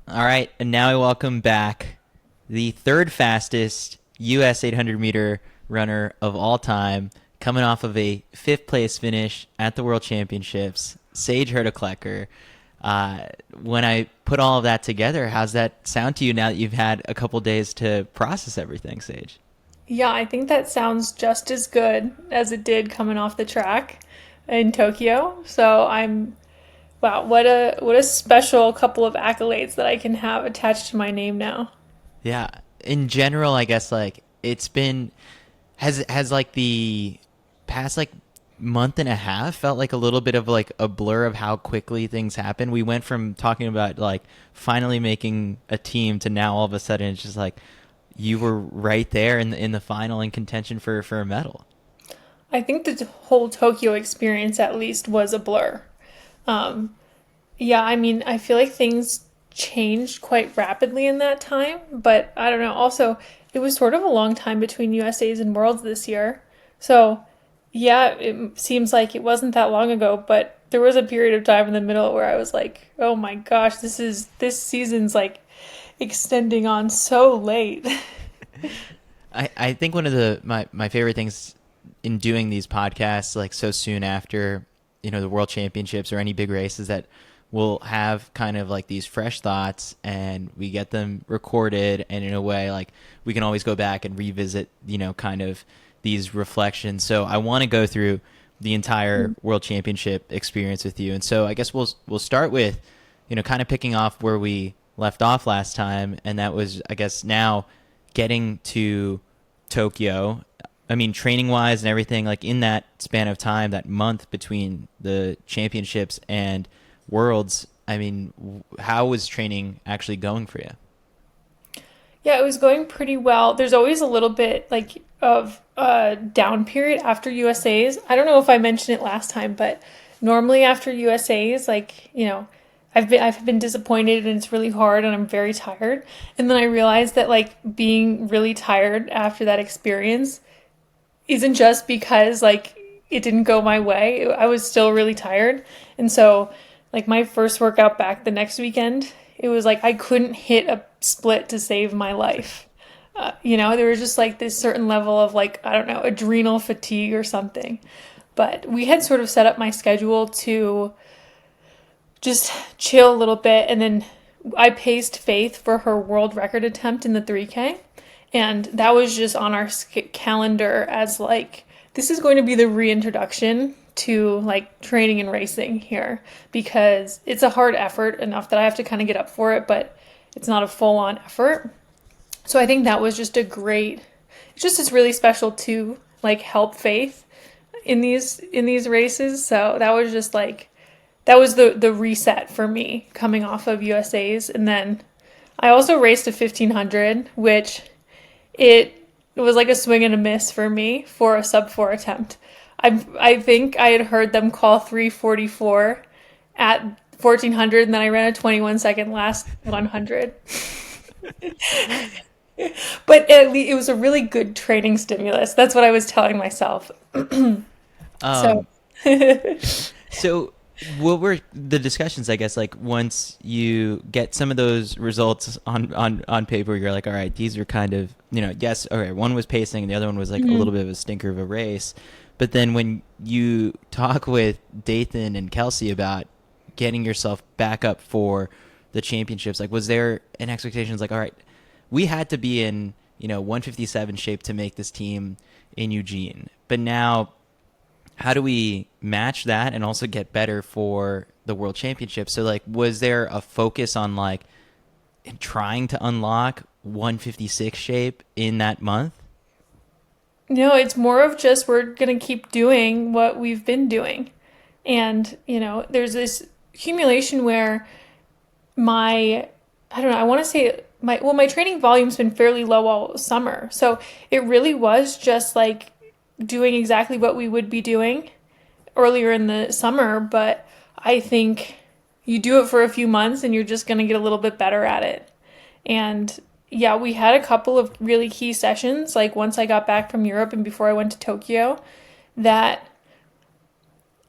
All right, and now I welcome back the third fastest U.S. 800 meter runner of all time, coming off of a fifth place finish at the World Championships, Sage Hurta-Klecker. When I put all of that together, how's that sound to you now that you've had a couple days to process everything, Sage? Yeah, I think that sounds just as good as it did coming off the track in Tokyo. Wow, what a special couple of accolades that I can have attached to my name now. Yeah, in general, I guess like it's been has like the past like month and a half felt like a little bit of like a blur of how quickly things happen. We went from talking about like finally making a team to now all of a sudden it's just like you were right there in the final in contention for a medal. I think the whole Tokyo experience at least was a blur. Um, yeah, I mean, I feel like things changed quite rapidly in that time, but I don't know. Also, it was sort of a long time between USA's and Worlds this year. So, yeah, it seems like it wasn't that long ago, but there was a period of time in the middle where I was like, "Oh my gosh, this season's like extending on so late." I think one of my favorite things in doing these podcasts like so soon after the world championships or any big races that we'll have kind of like these fresh thoughts and we get them recorded and in a way like we can always go back and revisit kind of these reflections. So I want to go through the entire world championship experience with you, and so I guess we'll start with kind of picking off where we left off last time, and that was I guess now getting to Tokyo. I mean, training wise and everything, like in that span of time, that month between the championships and worlds, I mean, how was training actually going for you? Yeah, it was going pretty well. There's always a little bit like of a down period after USA's. I don't know if I mentioned it last time, but normally after USA's, I've been disappointed and it's really hard and I'm very tired. And then I realized that like being really tired after that experience isn't just because like it didn't go my way. I was still really tired. And so like my first workout back the next weekend, it was like I couldn't hit a split to save my life. There was just like this certain level of like, I don't know, adrenal fatigue or something. But we had sort of set up my schedule to just chill a little bit. And then I paced Faith for her world record attempt in the 3K. And that was just on our calendar as like, this is going to be the reintroduction to like training and racing here because it's a hard effort enough that I have to kind of get up for it, but it's not a full on effort. So I think that was just it's just it's really special to like help Faith in these races. So that was just like that was the reset for me coming off of USA's. And then I also raced a 1500, which it was like a swing and a miss for me for a sub 4 attempt. I think I had heard them call 344 at 1400 and then I ran a 21-second last 100. But at least it was a really good training stimulus. That's what I was telling myself. So Um, so what were the discussions, I guess, like once you get some of those results on paper, you're like, all right, these are kind of, yes, okay, one was pacing and the other one was like a little bit of a stinker of a race. But then when you talk with Dathan and Kelsey about getting yourself back up for the championships, like was there an expectation? It's like, all right, we had to be in 157 shape to make this team in Eugene, but now how do we match that and also get better for the world championship? So like was there a focus on like trying to unlock 156 shape in that month? no, it's more of just we're gonna keep doing what we've been doing. And, there's this accumulation where my I don't know, I want to say my training volume's been fairly low all summer. So it really was just like doing exactly what we would be doing earlier in the summer, but I think you do it for a few months and you're just going to get a little bit better at it. And yeah, we had a couple of really key sessions like once I got back from Europe and before I went to Tokyo that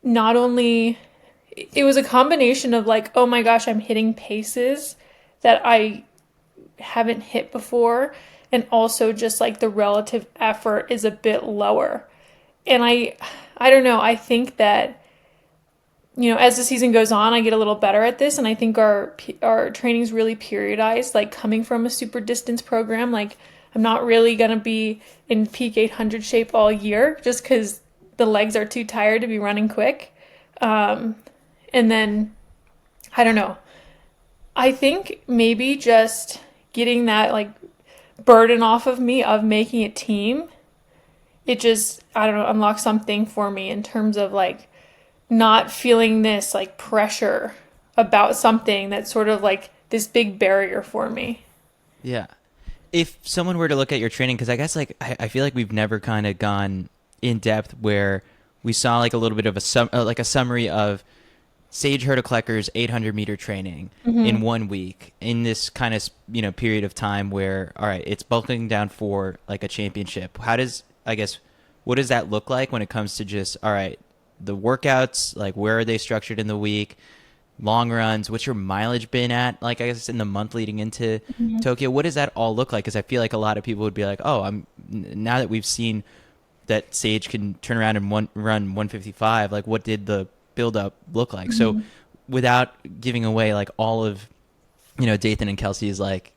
not only it was a combination of like, oh my gosh, I'm hitting paces that I haven't hit before. And also just like the relative effort is a bit lower. And I don't know, I think that, as the season goes on, I get a little better at this. And I think our training's really periodized, like coming from a super distance program. Like I'm not really going to be in peak 800 shape all year just because the legs are too tired to be running quick. And then, I don't know. I think maybe just getting that like burden off of me of making a team, it just, I don't know, unlocks something for me in terms of like not feeling this like pressure about something that's sort of like this big barrier for me. Yeah. If someone were to look at your training, because I guess like I feel like we've never kind of gone in depth where we saw like a little bit of a summary of Sage Hurta-Klecker's 800-meter training in 1 week in this kind of period of time where, all right, it's bulking down for like a championship. What does that look like when it comes to just, all right, the workouts, like where are they structured in the week, long runs, what's your mileage been at, like I guess in the month leading into Tokyo? What does that all look like? Because I feel like a lot of people would be like, oh, now that we've seen that Sage can turn around and run 155, like what did the build up look like? So without giving away like all of Dathan and Kelsey's like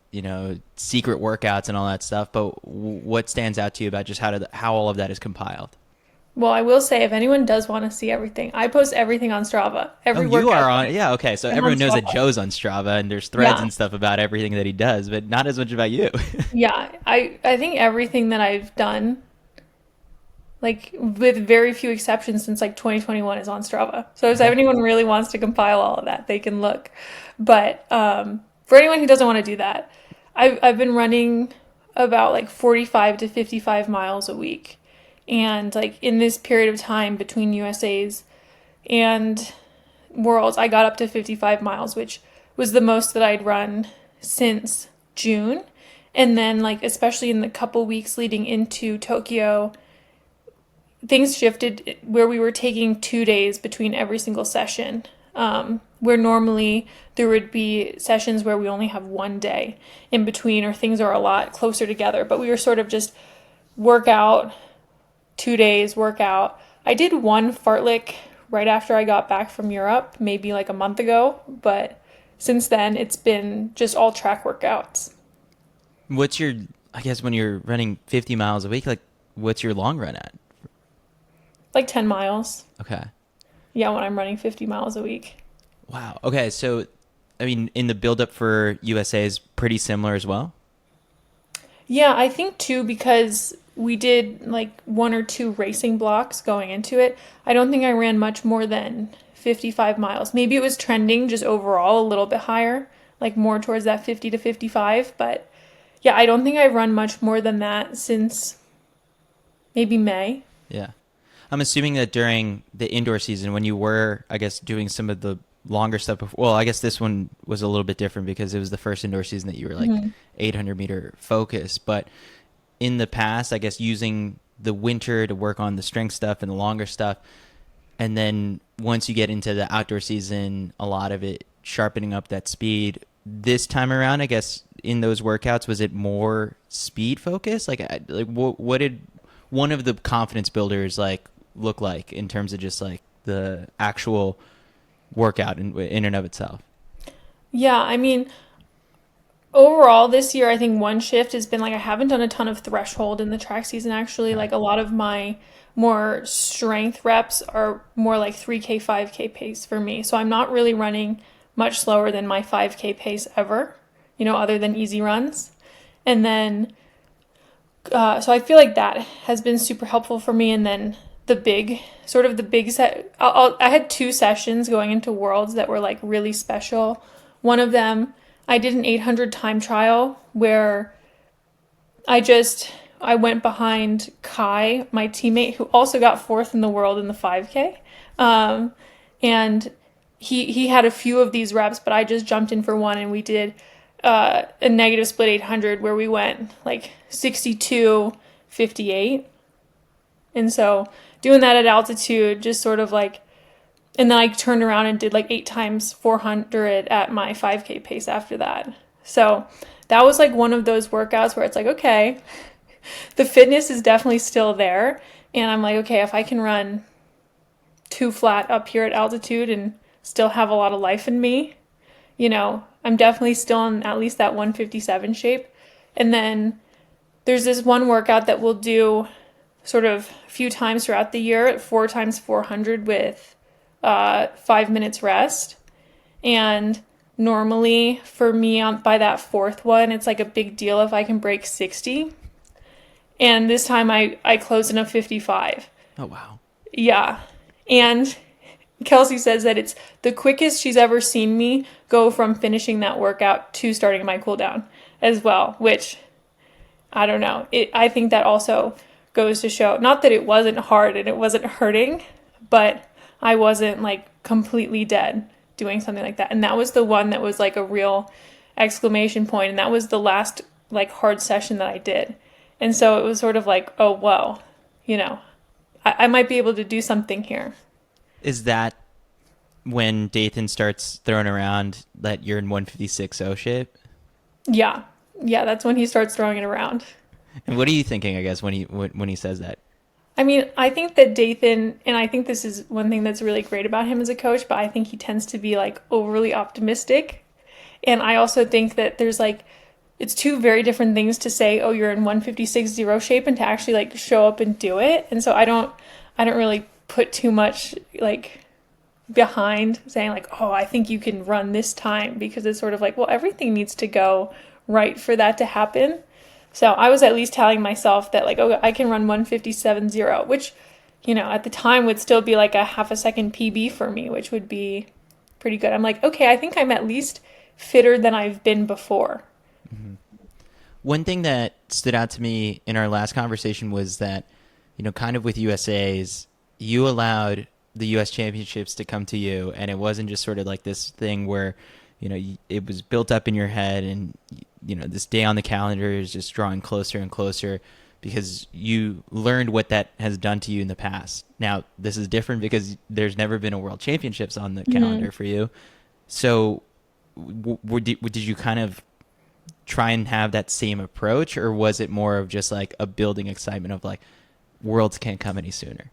secret workouts and all that stuff, but what stands out to you about just how all of that is compiled? Well, I will say, if anyone does want to see everything, I post everything on Strava. Every you workout. are on, yeah, okay. So I'm everyone on knows that Strava. Joe's on Strava and there's threads Yeah. and stuff about everything that he does, but not as much about you. Yeah, I think everything that I've done, like with very few exceptions since like 2021, is on Strava. So if anyone really wants to compile all of that, they can look. But for anyone who doesn't want to do that, I've been running about like 45 to 55 miles a week. And like in this period of time between USA's and Worlds, I got up to 55 miles, which was the most that I'd run since June. And then like especially in the couple weeks leading into Tokyo, things shifted where we were taking 2 days between every single session. Where normally there would be sessions where we only have 1 day in between, or things are a lot closer together. But we were sort of just workout, 2 days workout. I did one fartlek right after I got back from Europe, maybe like a month ago. But since then, it's been just all track workouts. What's your, I guess when you're running 50 miles a week, like what's your long run at? Like 10 miles. Okay. Yeah, when I'm running 50 miles a week. Wow. Okay. So, I mean, in the buildup for USA is pretty similar as well. Yeah, I think too, because we did like 1 or 2 racing blocks going into it. I don't think I ran much more than 55 miles. Maybe it was trending just overall a little bit higher, like more towards that 50 to 55. But yeah, I don't think I've run much more than that since maybe May. Yeah. I'm assuming that during the indoor season, when you were, I guess, doing some of the longer stuff before, well, I guess this one was a little bit different because it was the first indoor season that you were like 800-meter focus. But in the past, I guess using the winter to work on the strength stuff and the longer stuff, and then once you get into the outdoor season, a lot of it sharpening up that speed. This time around, I guess in those workouts, was it more speed focused? Like what did one of the confidence builders like look like in terms of just like the actual workout in and of itself? Yeah, I mean, overall this year, I think one shift has been like I haven't done a ton of threshold in the track season actually. Okay. Like a lot of my more strength reps are more like 3K, 5K pace for me. So I'm not really running much slower than my 5K pace ever, other than easy runs. And then, so I feel like that has been super helpful for me. And then the big set, I had 2 sessions going into Worlds that were like really special. One of them, I did an 800 time trial where I went behind Kai, my teammate, who also got 4th in the world in the 5K. And he had a few of these reps, but I just jumped in for one, and we did a negative split 800 where we went like 62, 58. And so doing that at altitude, just sort of like, and then I turned around and did like 8 times 400 at my 5K pace after that. So that was like one of those workouts where it's like, okay, the fitness is definitely still there. And I'm like, okay, if I can run 2 flat up here at altitude and still have a lot of life in me, I'm definitely still in at least that 157 shape. And then there's this one workout that we'll do sort of a few times throughout the year at 4x400 with 5 minutes rest. And normally for me by that fourth one, it's like a big deal if I can break 60. And this time I closed in a 55. Oh, wow. Yeah. And Kelsey says that it's the quickest she's ever seen me go from finishing that workout to starting my cool down as well, which I don't know. I think that also goes to show, not that it wasn't hard and it wasn't hurting, but I wasn't like completely dead doing something like that. And that was the one that was like a real exclamation point. And that was the last like hard session that I did. And so it was sort of like, oh, whoa, I might be able to do something here. Is that when Dathan starts throwing around that you're in 156.0 shape? Yeah. Yeah, that's when he starts throwing it around. And what are you thinking, I guess, when he says that? I mean, I think that Dathan, and I think this is one thing that's really great about him as a coach, but I think he tends to be like overly optimistic. And I also think that there's like, it's two very different things to say, oh, you're in 156.0 shape, and to actually like show up and do it. And so I don't really put too much like behind saying like, oh, I think you can run this time, because it's sort of like, well, everything needs to go right for that to happen. So I was at least telling myself that like, oh, I can run 157.0, which, at the time would still be like a half a second PB for me, which would be pretty good. I'm like, okay, I think I'm at least fitter than I've been before. Mm-hmm. One thing that stood out to me in our last conversation was that, kind of with USA's, you allowed the US championships to come to you, and it wasn't just sort of like this thing where, it was built up in your head, and, this day on the calendar is just drawing closer and closer because you learned what that has done to you in the past. Now, this is different because there's never been a world championships on the calendar for you. So did you kind of try and have that same approach, or was it more of just like a building excitement of like worlds can't come any sooner?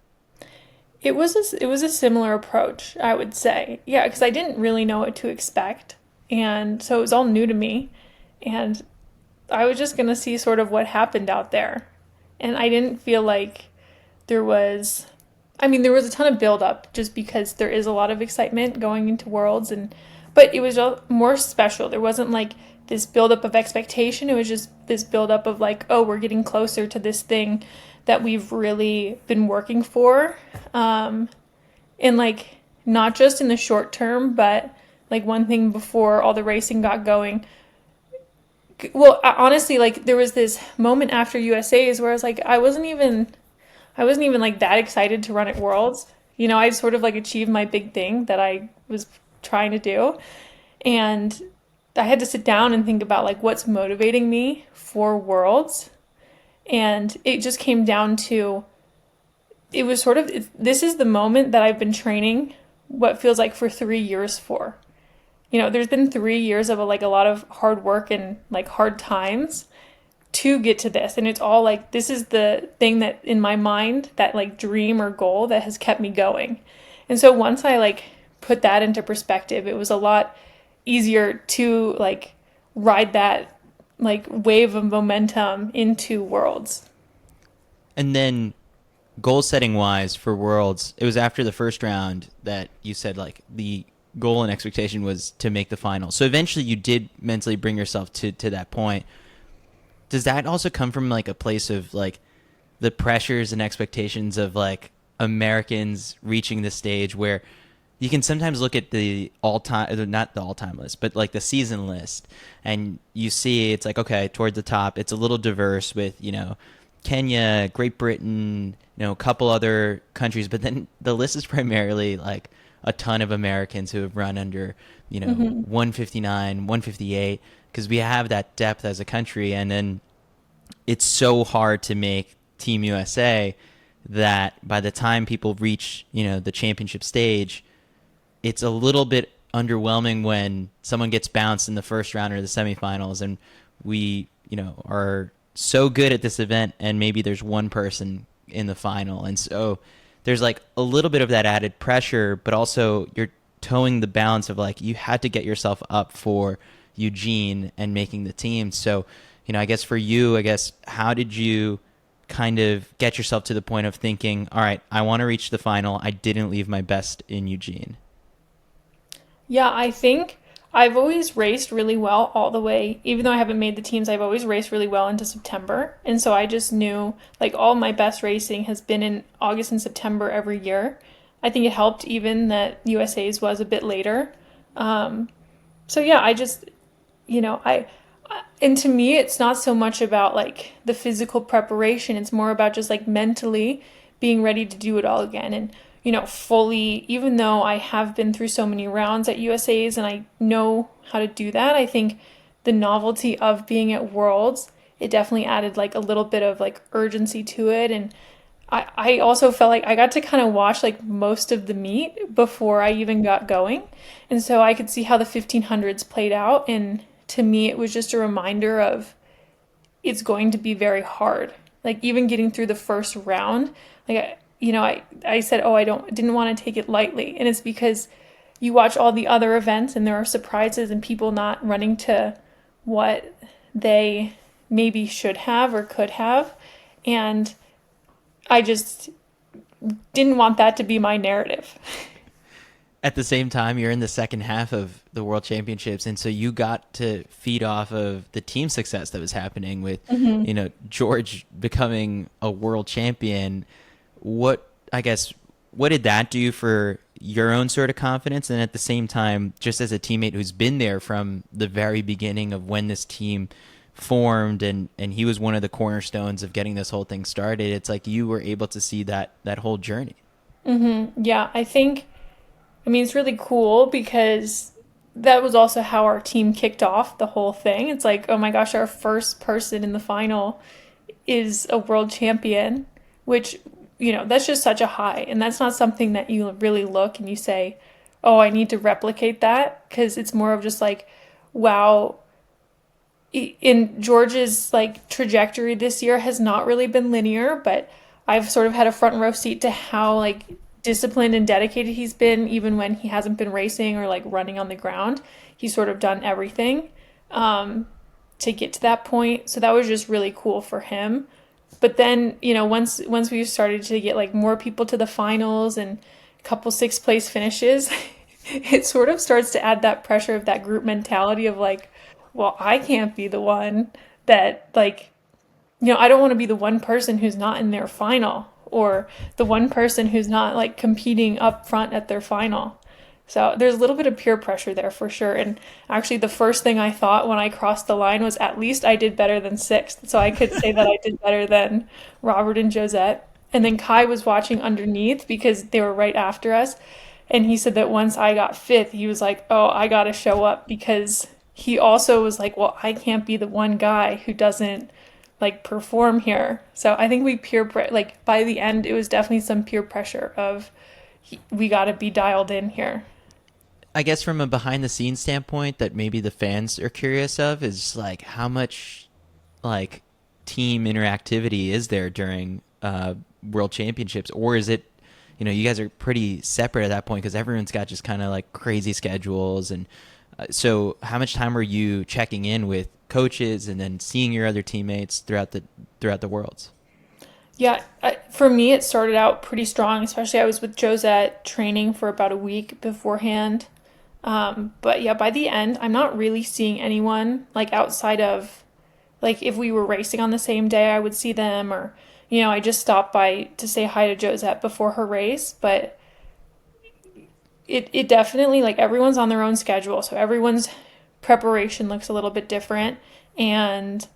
It was a similar approach, I would say. Yeah, because I didn't really know what to expect. And so it was all new to me. And I was just going to see sort of what happened out there. And I didn't feel like there was a ton of buildup just because there is a lot of excitement going into Worlds. But it was more special. There wasn't like this buildup of expectation. It was just this buildup of like, oh, we're getting closer to this thing that we've really been working for. And like, not just in the short term, but like one thing before all the racing got going. Well, honestly, like there was this moment after USA's where I was like, I wasn't even like that excited to run at Worlds. I sort of like achieved my big thing that I was trying to do. And I had to sit down and think about like what's motivating me for Worlds. And it just came down to, it was sort of, this is the moment that I've been training what feels like for 3 years for. There's been 3 years of a lot of hard work and like hard times to get to this. And it's all like, this is the thing that in my mind, that like dream or goal that has kept me going. And so once I like put that into perspective, it was a lot easier to like ride that like wave of momentum into Worlds. And then goal setting wise for Worlds, it was after the first round that you said like the goal and expectation was to make the final. So eventually you did mentally bring yourself to that point. Does that also come from like a place of like the pressures and expectations of like Americans reaching the stage where you can sometimes look at the all-time, not the all-time list, but like the season list, and you see it's like, okay, toward the top, it's a little diverse with, Kenya, Great Britain, a couple other countries, but then the list is primarily like a ton of Americans who have run under, 159, 158, because we have that depth as a country. And then it's so hard to make Team USA that by the time people reach, the championship stage, it's a little bit underwhelming when someone gets bounced in the first round or the semifinals, and we, are so good at this event, and maybe there's one person in the final, and so there's like a little bit of that added pressure, but also you're towing the balance of like you had to get yourself up for Eugene and making the team. So, I guess for you, how did you kind of get yourself to the point of thinking, all right, I want to reach the final. I didn't leave my best in Eugene. Yeah, I think I've always raced really well all the way. Even though I haven't made the teams, I've always raced really well into September. And so I just knew like all my best racing has been in August and September every year. I think it helped even that USA's was a bit later. So yeah, I just, and to me, it's not so much about like the physical preparation. It's more about just like mentally being ready to do it all again. And, fully, even though I have been through so many rounds at USA's and I know how to do that, I think the novelty of being at Worlds, it definitely added like a little bit of like urgency to it. And I also felt like I got to kind of watch like most of the meet before I even got going. And so I could see how the 1500s played out. And to me, it was just a reminder of it's going to be very hard. Like even getting through the first round, like, I said, oh, didn't want to take it lightly. And it's because you watch all the other events and there are surprises and people not running to what they maybe should have or could have. And I just didn't want that to be my narrative. At the same time, you're in the second half of the World Championships, and so you got to feed off of the team success that was happening with, George becoming a world champion. What did that do for your own sort of confidence? And at the same time, just as a teammate who's been there from the very beginning of when this team formed, and he was one of the cornerstones of getting this whole thing started, it's like you were able to see that whole journey. Yeah, it's really cool because that was also how our team kicked off the whole thing. It's like, oh my gosh, our first person in the final is a world champion, which, that's just such a high. And that's not something that you really look and you say, oh, I need to replicate that. Because it's more of just like, wow, in George's like trajectory this year has not really been linear, but I've sort of had a front row seat to how like disciplined and dedicated he's been, even when he hasn't been racing or like running on the ground. He's sort of done everything to get to that point. So that was just really cool for him. But then, once we started to get like more people to the finals and a couple sixth place finishes, it sort of starts to add that pressure of that group mentality of like, well, I can't be the one that like, I don't want to be the one person who's not in their final or the one person who's not like competing up front at their final. So there's a little bit of peer pressure there for sure. And actually the first thing I thought when I crossed the line was at least I did better than sixth. So I could say that I did better than Robert and Josette. And then Kai was watching underneath because they were right after us. And he said that once I got fifth, he was like, oh, I got to show up, because he also was like, well, I can't be the one guy who doesn't like perform here. So I think like by the end, it was definitely some peer pressure of we got to be dialed in here. I guess from a behind the scenes standpoint that maybe the fans are curious of is like how much like team interactivity is there during World Championships, or is it, you guys are pretty separate at that point because everyone's got just kind of like crazy schedules, and so how much time are you checking in with coaches and then seeing your other teammates throughout the Worlds? Yeah, for me, it started out pretty strong, especially I was with Josette training for about a week beforehand. But yeah, by the end, I'm not really seeing anyone like outside of like if we were racing on the same day, I would see them, or, I just stopped by to say hi to Josette before her race. But it definitely like everyone's on their own schedule. So everyone's preparation looks a little bit different. And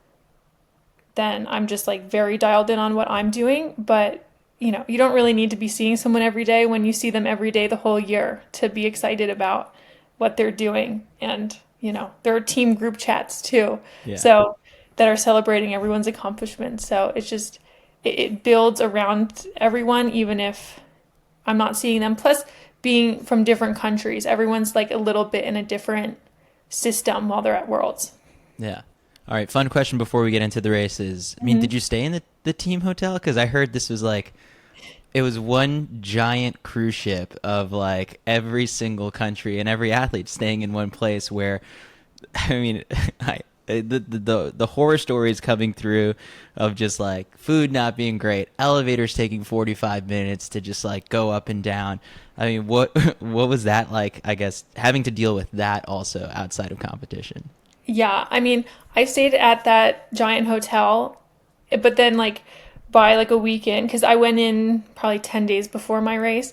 then I'm just like very dialed in on what I'm doing. But, you don't really need to be seeing someone every day when you see them every day the whole year to be excited about what they're doing. And, there are team group chats too. Yeah. So that are celebrating everyone's accomplishments. So it's just, it builds around everyone, even if I'm not seeing them. Plus, being from different countries. Everyone's like a little bit in a different system while they're at Worlds. Yeah. All right. Fun question before we get into the races. I mean, Mm-hmm. did you stay in the team hotel? Because I heard this was like it was one giant cruise ship of like every single country and every athlete staying in one place. Where, I mean, the horror stories coming through of just like food not being great, elevators taking 45 minutes to just like go up and down. I mean, what what was that like? I guess having to deal with that also outside of competition. Yeah, I mean, I stayed at that giant hotel, but then like by like a weekend, because I went in probably 10 days before my race.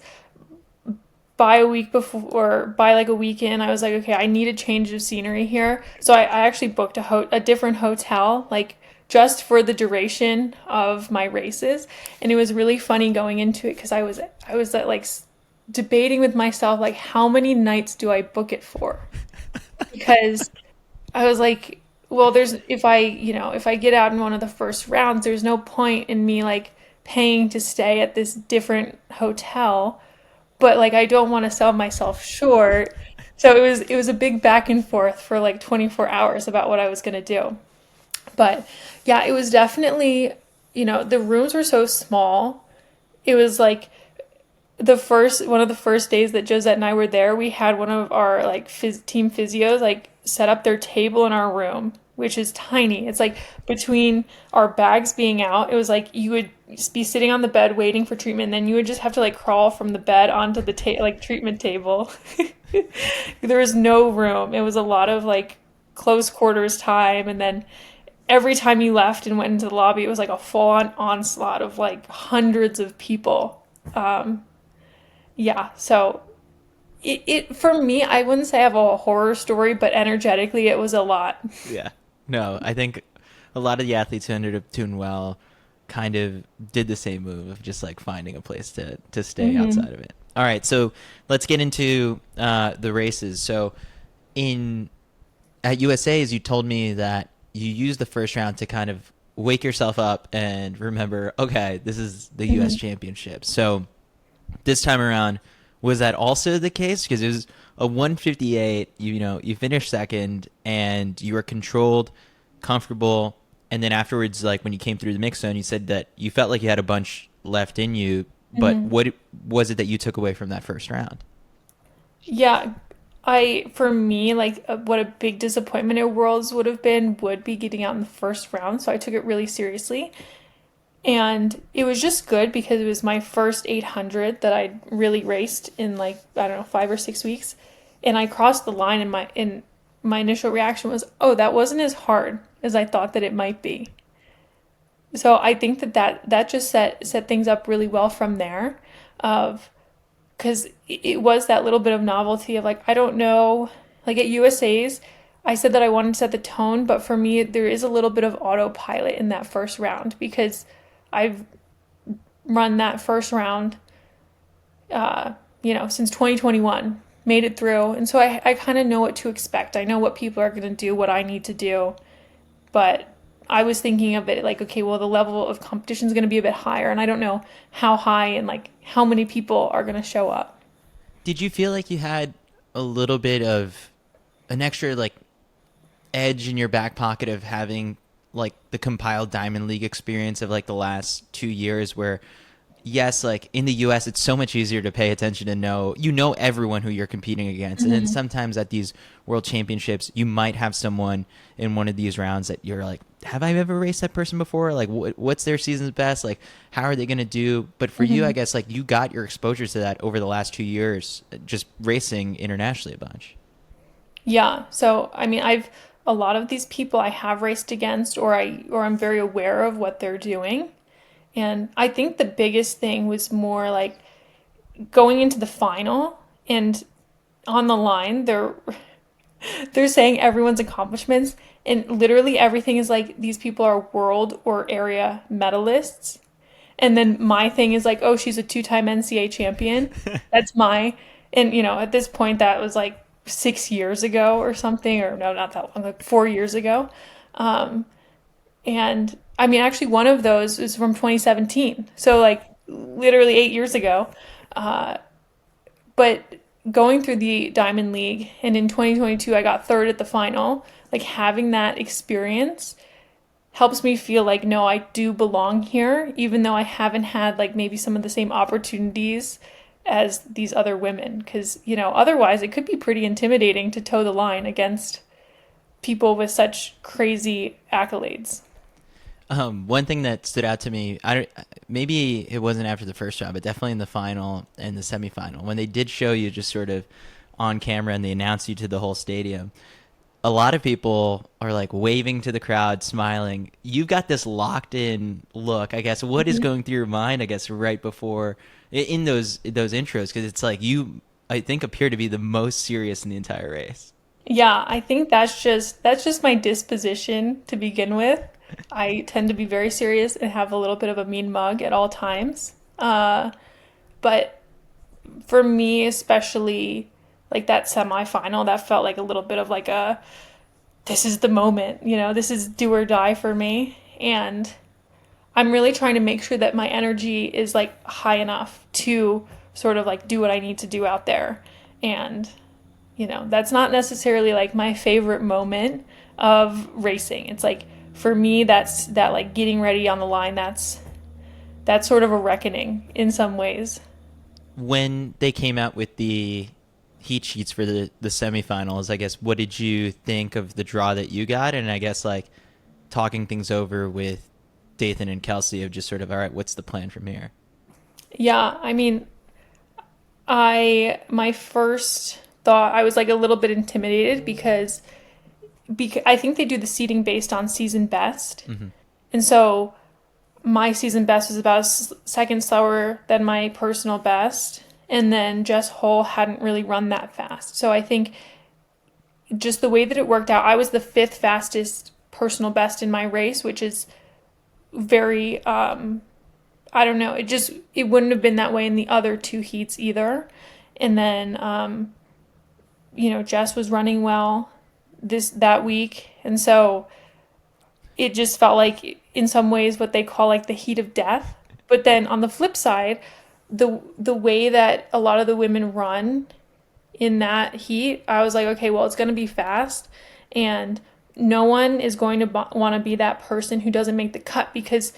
By a week before, or by like a weekend, I was like, okay, I need a change of scenery here. So I actually booked a different hotel, like just for the duration of my races. And it was really funny going into it because I was like debating with myself, like, how many nights do I book it for? Because I was like, well, there's if I get out in one of the first rounds, there's no point in me like paying to stay at this different hotel, but like I don't want to sell myself short. So it was a big back and forth for like 24 hours about what I was going to do. But yeah, it was definitely, the rooms were so small. It was like one of the first days that Josette and I were there, we had one of our like team physios like set up their table in our room, which is tiny. It's like between our bags being out, it was like you would be sitting on the bed waiting for treatment, and then you would just have to like crawl from the bed onto the like treatment table. There was no room. It was a lot of like close quarters time, and then every time you left and went into the lobby, it was like a full on onslaught of like hundreds of people. Yeah, so it for me, I wouldn't say I have a horror story, but energetically, it was a lot. Yeah. No, I think a lot of the athletes who ended up doing well kind of did the same move of just like finding a place to stay Hmm. outside of it. All right, so let's get into the races. So in at USA's, you told me that you used the first round to kind of wake yourself up and remember, okay, this is the US Hmm. championship. So this time around, was that also the case? Because it was a 158. You finished second, and you were controlled, comfortable, and then afterwards, like when you came through the mix zone, you said that you felt like you had a bunch left in you. But Hmm. what was it that you took away from that first round? Yeah, for me, like what a big disappointment at Worlds would be getting out in the first round. So I took it really seriously. And it was just good because it was my first 800 that I really raced in like, I don't know, 5 or 6 weeks. And I crossed the line, and my initial reaction was, oh, that wasn't as hard as I thought that it might be. So I think that just set things up really well from there, of because it was that little bit of novelty of like, I don't know, like at USA's, I said that I wanted to set the tone, but for me there is a little bit of autopilot in that first round because I've run that first round, since 2021, made it through, and so I kind of know what to expect. I know what people are going to do, what I need to do, but I was thinking of it like, okay, well, the level of competition is going to be a bit higher, and I don't know how high and like how many people are going to show up. Did you feel like you had a little bit of an extra like edge in your back pocket of having like the compiled Diamond League experience of like the last 2 years where yes, like in the US it's so much easier to pay attention and know everyone who you're competing against. And then Mm-hmm. sometimes at these world championships you might have someone in one of these rounds that you're like, have I ever raced that person before? Like what's their season's best? Like how are they going to do? But for you, I Mm-hmm. guess like you got your exposure to that over the last 2 years just racing internationally a bunch. Yeah. So, I mean, I've a lot of these people I have raced against, or I'm very aware of what they're doing. And I think the biggest thing was more like going into the final, and on the line they're saying everyone's accomplishments, and literally everything is like these people are world or area medalists. And then my thing is like, oh, she's a two-time NCAA champion. That's my, and at this point that was like 6 years ago or something, or no, not that long, like 4 years ago. Um, and I mean, actually, one of those is from 2017. So like literally 8 years ago. But going through the Diamond League, and in 2022 I got third at the final, like having that experience helps me feel like, no, I do belong here, even though I haven't had like maybe some of the same opportunities as these other women. Because, otherwise it could be pretty intimidating to toe the line against people with such crazy accolades. One thing that stood out to me, maybe it wasn't after the first round, but definitely in the final and the semifinal, when they did show you just sort of on camera and they announced you to the whole stadium, a lot of people are like waving to the crowd, smiling. You've got this locked in look. I guess what is going through your mind, I guess, right before in those intros, because it's like you, I think, appear to be the most serious in the entire race. Yeah, I think that's just my disposition to begin with. I tend to be very serious and have a little bit of a mean mug at all times. But for me, especially like that semifinal, that felt like a little bit of like this is the moment, this is do or die for me. And I'm really trying to make sure that my energy is like high enough to sort of like do what I need to do out there. And that's not necessarily like my favorite moment of racing. It's like for me, that's that like getting ready on the line. That's sort of a reckoning in some ways. When they came out with the heat sheets for the semifinals, I guess, what did you think of the draw that you got? And I guess like talking things over with Dathan and Kelsey of just sort of, all right, what's the plan from here? Yeah, I mean, my first thought, I was like a little bit intimidated because I think they do the seating based on season best. And so my season best was about a second slower than my personal best. And then Jess Hull hadn't really run that fast. So I think just the way that it worked out, I was the fifth fastest personal best in my race, which is very, I don't know, it wouldn't have been that way in the other two heats either. And then, Jess was running well that week. And so it just felt like in some ways what they call like the heat of death. But then on the flip side, the way that a lot of the women run in that heat, I was like, okay, well, it's going to be fast, and no one is going to want to be that person who doesn't make the cut, because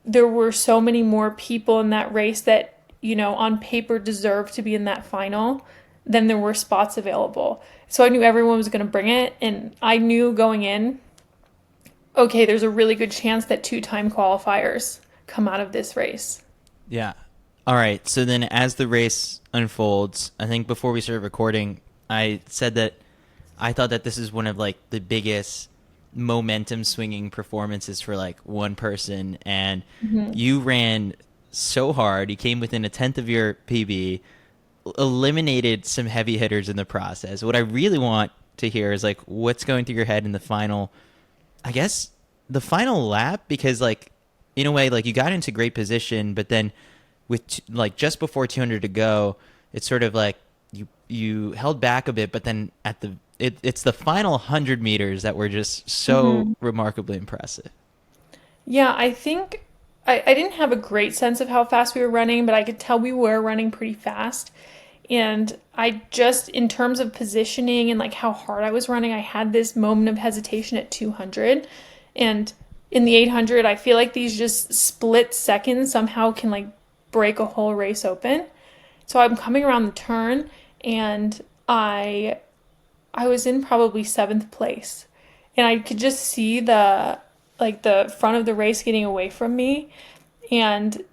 there were so many more people in that race that, on paper deserved to be in that final than there were spots available. So I knew everyone was going to bring it, and I knew going in, okay, there's a really good chance that 2-time qualifiers come out of this race. Yeah. All right. So then as the race unfolds, I think before we started recording, I said that I thought that this is one of like the biggest momentum swinging performances for like one person. And you ran so hard. You came within a tenth of your PB, eliminated some heavy hitters in the process. What I really want to hear is like what's going through your head in the final, I guess the final lap, because like in a way, like you got into great position, but then with like just before 200 to go, it's sort of like you held back a bit, but then at it's the final 100 meters that were just so remarkably impressive. Yeah, I think I didn't have a great sense of how fast we were running, but I could tell we were running pretty fast. And I just, in terms of positioning and like how hard I was running, I had this moment of hesitation at 200. And in the 800, I feel like these just split seconds somehow can like break a whole race open. So I'm coming around the turn, and I was in probably 7th place, and I could just see the front of the race getting away from me. And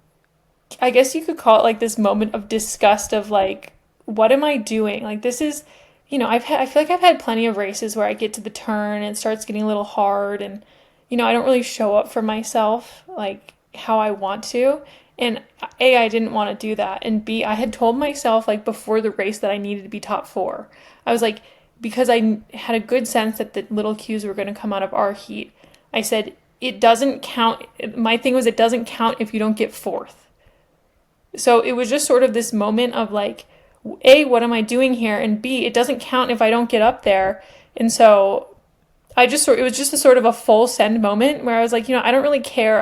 I guess you could call it like this moment of disgust of like, what am I doing? Like, this is, I feel like I've had plenty of races where I get to the turn and it starts getting a little hard, and I don't really show up for myself like how I want to. And A, I didn't want to do that. And B, I had told myself like before the race that I needed to be top 4. I was like, because I had a good sense that the little cues were going to come out of our heat, I said, it doesn't count. My thing was, it doesn't count if you don't get 4th. So it was just sort of this moment of like, A, what am I doing here? And B, it doesn't count if I don't get up there. And so it was just a sort of a full send moment where I was like, I don't really care.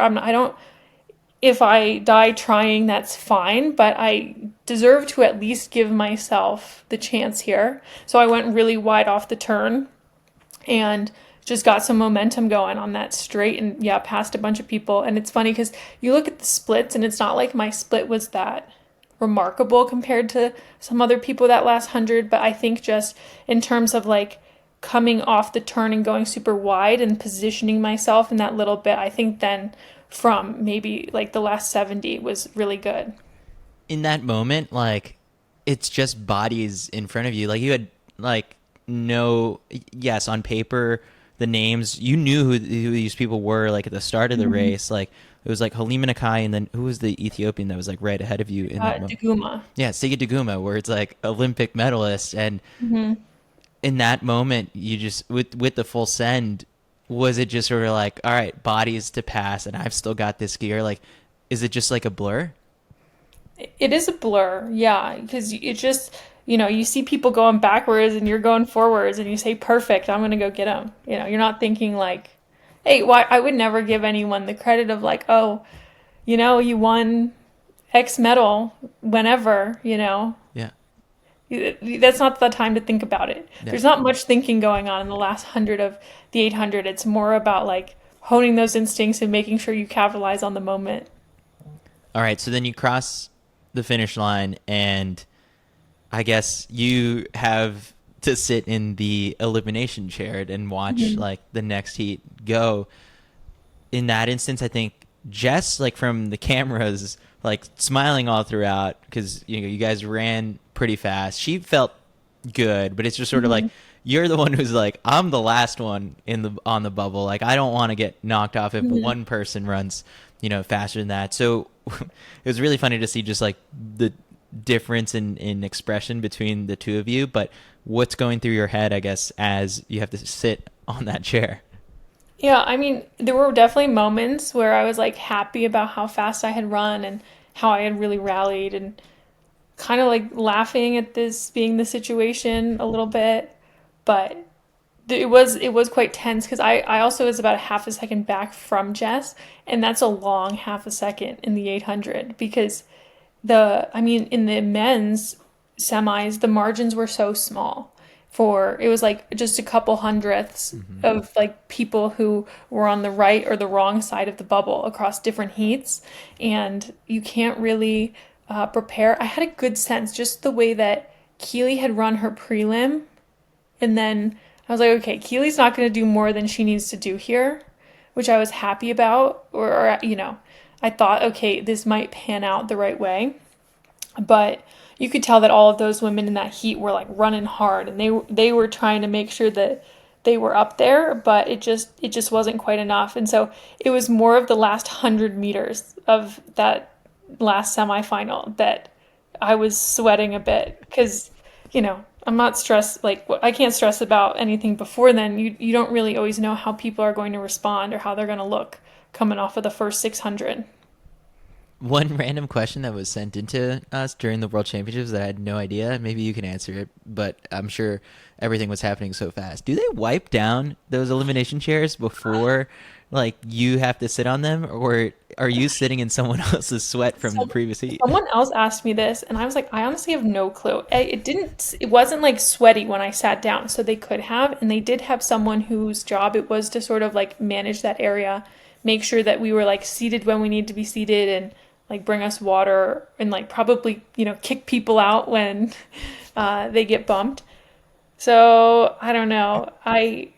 if I die trying, that's fine, but I deserve to at least give myself the chance here. So I went really wide off the turn and just got some momentum going on that straight and yeah, passed a bunch of people. And it's funny because you look at the splits and it's not like my split was that remarkable compared to some other people that last 100, but I think just in terms of like coming off the turn and going super wide and positioning myself in that little bit, I think then from maybe like the last 70 was really good. In that moment, like it's just bodies in front of you. Like you had like no, yes, on paper the names you knew who these people were like at the start of the race. Like it was like Halima Nakai, and then who was the Ethiopian that was like right ahead of you in that moment? Daguma. Yeah, Sige Daguma, where it's like Olympic medalist, and in that moment, you just with the full send, was it just sort of like, all right, bodies to pass, and I've still got this gear? Like, is it just like a blur? It is a blur, yeah, because it just, you see people going backwards and you're going forwards and you say, perfect, I'm going to go get them. You're not thinking like, hey, why? I would never give anyone the credit of like, oh, you won X medal whenever. Yeah. That's not the time to think about it. Yeah. There's not much thinking going on in the last 100 of the 800. It's more about like honing those instincts and making sure you capitalize on the moment. All right, so then you cross the finish line, and I guess you have to sit in the elimination chair and watch like the next heat go. In that instance, I think Jess, like from the cameras, like smiling all throughout because you guys ran pretty fast. She felt good, but it's just sort of like you're the one who's like, I'm the last one on the bubble. Like I don't want to get knocked off if one person runs, faster than that. So it was really funny to see just like the difference in expression between the two of you. But what's going through your head, I guess, as you have to sit on that chair? Yeah, I mean, there were definitely moments where I was like happy about how fast I had run and how I had really rallied and kind of like laughing at this being the situation a little bit. But it was quite tense because I also was about a half a second back from Jess, and that's a long half a second in the 800 because in the men's semis, the margins were so small. It was like just a couple hundredths of like people who were on the right or the wrong side of the bubble across different heats, and you can't really prepare. I had a good sense just the way that Keely had run her prelim, and then I was like, okay, Keely's not going to do more than she needs to do here, which I was happy about, or I thought, okay, this might pan out the right way. But you could tell that all of those women in that heat were like running hard, and they were trying to make sure that they were up there, but it just wasn't quite enough. And so it was more of the last 100 meters of that last semifinal that I was sweating a bit because, I'm not stressed. Like I can't stress about anything before then. You don't really always know how people are going to respond or how they're going to look coming off of the first 600. One random question that was sent into us during the World Championships that I had no idea. Maybe you can answer it, but I'm sure everything was happening so fast. Do they wipe down those elimination chairs before, like, you have to sit on them, or are you sitting in someone else's sweat from the previous heat? Someone else asked me this, and I was like, I honestly have no clue. It wasn't like sweaty when I sat down, so they could have, and they did have someone whose job it was to sort of like manage that area, make sure that we were like seated when we need to be seated, and like bring us water and like probably, kick people out when they get bumped. So I don't know. I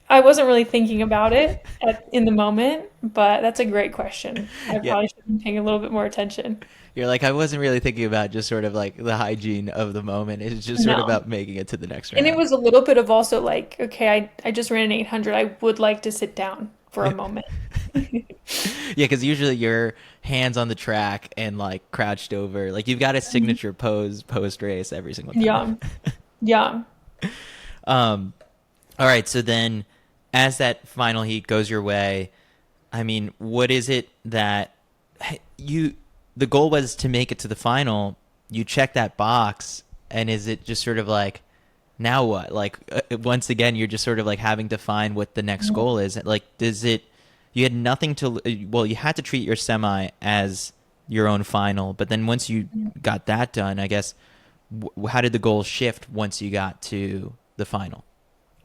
wasn't really thinking about it in the moment, but that's a great question. I probably should be paying a little bit more attention. You're like, I wasn't really thinking about just sort of like the hygiene of the moment. It's just sort of about making it to the next round. And it was a little bit of also like, okay, I just ran an 800. I would like to sit down for a moment. Yeah, because usually you're hands on the track and like crouched over. Like you've got a signature pose post race every single time. Yeah. All right. So then, as that final heat goes your way, I mean, what is it that the goal was to make it to the final? You check that box, and is it just sort of like, now what? Like once again, you're just sort of like having to find what the next goal is. Like, does it you had nothing to, well, you had to treat your semi as your own final, but then once you got that done, I guess, how did the goal shift once you got to the final?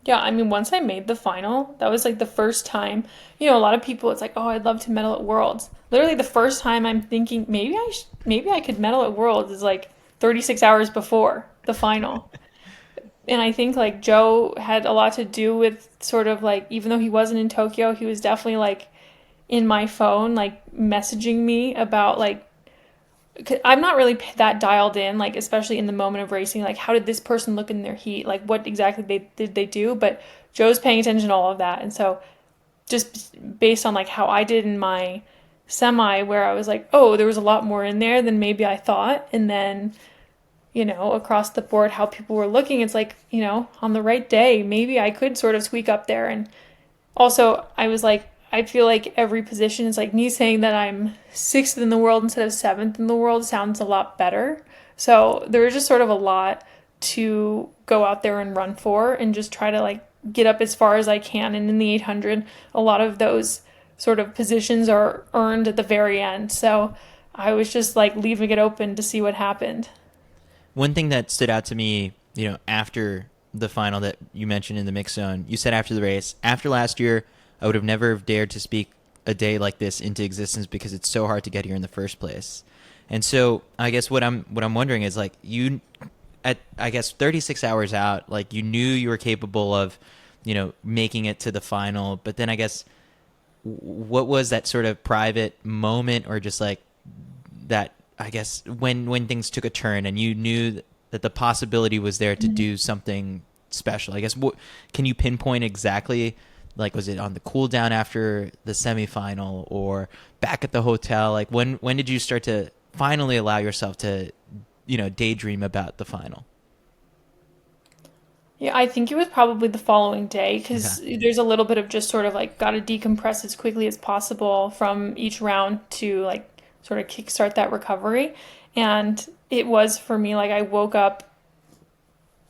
Yeah, I mean, once I made the final, that was like the first time. You know, a lot of people, it's like, oh, I'd love to medal at Worlds. Literally, the first time I'm thinking maybe I could medal at Worlds is like 36 hours before the final. And I think like Joe had a lot to do with sort of like, even though he wasn't in Tokyo, he was definitely like in my phone, like messaging me about like, 'cause I'm not really that dialed in, like especially in the moment of racing, like how did this person look in their heat, like what exactly they do. But Joe's paying attention to all of that, and so just based on like how I did in my semi, where I was like, oh, there was a lot more in there than maybe I thought, and then across the board how people were looking, it's like on the right day maybe I could sort of squeak up there. And also, I was like, I feel like every position is like me saying that I'm sixth in the world instead of seventh in the world sounds a lot better. So there was just sort of a lot to go out there and run for and just try to like get up as far as I can. And in the 800, a lot of those sort of positions are earned at the very end. So I was just like leaving it open to see what happened. One thing that stood out to me, after the final that you mentioned in the mix zone, you said after the race, after last year, I would have never dared to speak a day like this into existence because it's so hard to get here in the first place. And so I guess what I'm wondering is like you at I guess 36 hours out, like you knew you were capable of, making it to the final, but then I guess what was that sort of private moment or just like that I guess when things took a turn and you knew that the possibility was there to do something special? I guess what can you pinpoint exactly? Like, was it on the cool down after the semifinal or back at the hotel? Like, when did you start to finally allow yourself to, daydream about the final? Yeah, I think it was probably the following day Yeah. because there's a little bit of just sort of like got to decompress as quickly as possible from each round to like sort of kickstart that recovery. And it was for me like I woke up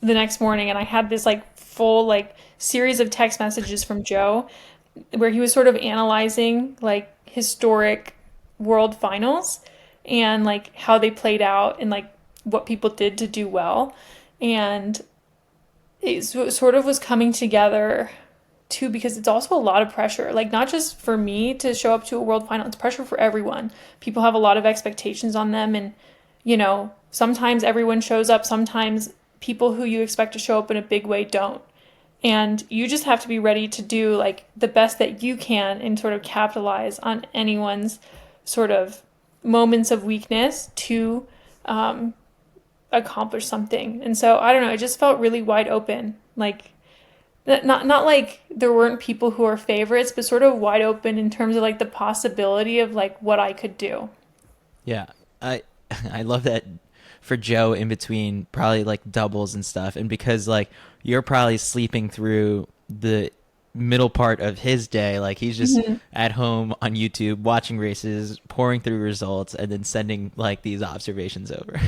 the next morning and I had this like full like series of text messages from Joe where he was sort of analyzing like historic world finals and like how they played out and like what people did to do well. And sort of was coming together too because it's also a lot of pressure, like not just for me to show up to a world final, it's pressure for everyone. People have a lot of expectations on them, and sometimes everyone shows up, sometimes people who you expect to show up in a big way don't. And you just have to be ready to do like the best that you can and sort of capitalize on anyone's sort of moments of weakness to accomplish something. And so I don't know, it just felt really wide open. Like not like there weren't people who are favorites, but sort of wide open in terms of like the possibility of like what I could do. Yeah, I I love that for Joe in between probably like doubles and stuff, and because like you're probably sleeping through the middle part of his day, like he's just at home on YouTube watching races, pouring through results, and then sending like these observations over.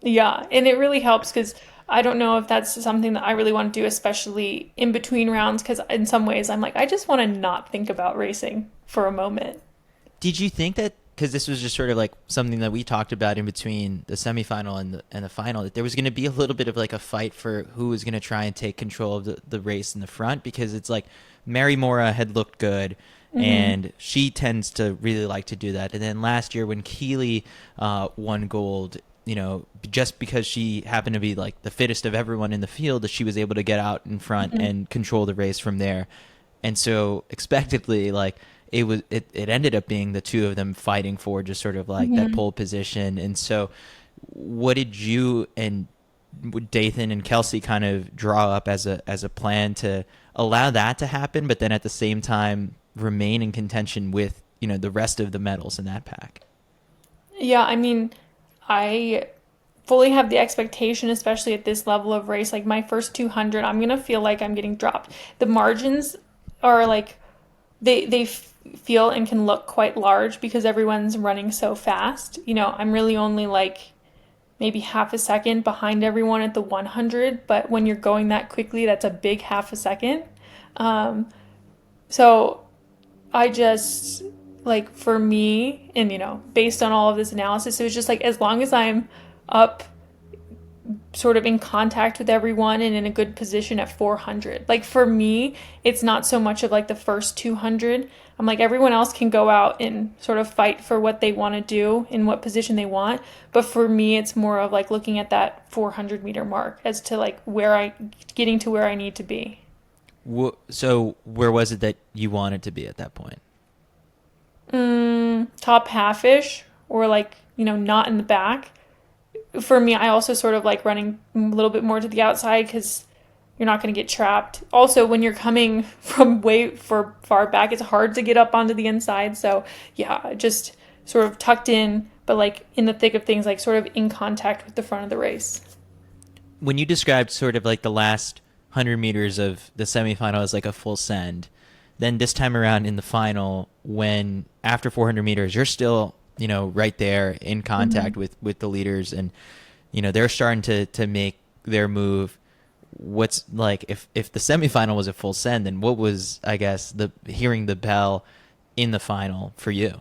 Yeah, and it really helps because I don't know if that's something that I really want to do, especially in between rounds, because in some ways I'm like, I just want to not think about racing for a moment. Did you think that because this was just sort of like something that we talked about in between the semifinal and the final, that there was going to be a little bit of like a fight for who was going to try and take control of the race in the front? Because it's like Mary Mora had looked good, and she tends to really like to do that. And then last year when Keeley won gold, just because she happened to be like the fittest of everyone in the field, that she was able to get out in front and control the race from there. And so expectedly, like it ended up being the two of them fighting for just sort of like that pole position. And so what did you and Dathan and Kelsey kind of draw up as a plan to allow that to happen, but then at the same time remain in contention with, the rest of the medals in that pack? Yeah, I mean, I fully have the expectation, especially at this level of race, like my first 200, I'm gonna feel like I'm getting dropped. The margins are like they feel and can look quite large because everyone's running so fast. I'm really only like maybe half a second behind everyone at the 100, but when you're going that quickly, that's a big half a second. So I just, like, for me, and, based on all of this analysis, it was just like, as long as I'm up sort of in contact with everyone and in a good position at 400. Like for me, it's not so much of like the first 200. I'm like everyone else can go out and sort of fight for what they want to do in what position they want, but for me it's more of like looking at that 400-meter mark as to like getting to where I need to be. So where was it that you wanted to be at that point? Top half-ish or like, not in the back. For me, I also sort of like running a little bit more to the outside because you're not going to get trapped. Also, when you're coming from far back, it's hard to get up onto the inside. So yeah, just sort of tucked in, but like in the thick of things, like sort of in contact with the front of the race. When you described sort of like the last 100 meters of the semifinal as like a full send, then this time around in the final, when after 400 meters, you're still right there in contact with the leaders, and they're starting to make their move. What's like if the semifinal was a full send, then what was, I guess, the hearing the bell in the final for you?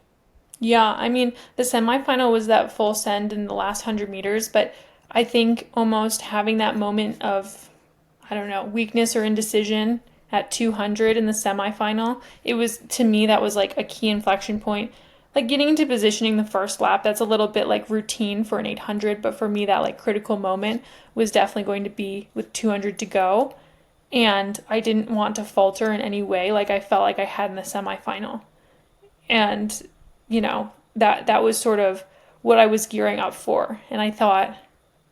Yeah, I mean, the semifinal was that full send in the last 100 meters, but I think almost having that moment of, I don't know, weakness or indecision at 200 in the semifinal, it was, to me, that was like a key inflection point. Like getting into positioning the first lap, that's a little bit like routine for an 800, but for me, that like critical moment was definitely going to be with 200 to go. And I didn't want to falter in any way, like I felt like I had in the semifinal. And, that was sort of what I was gearing up for. And I thought,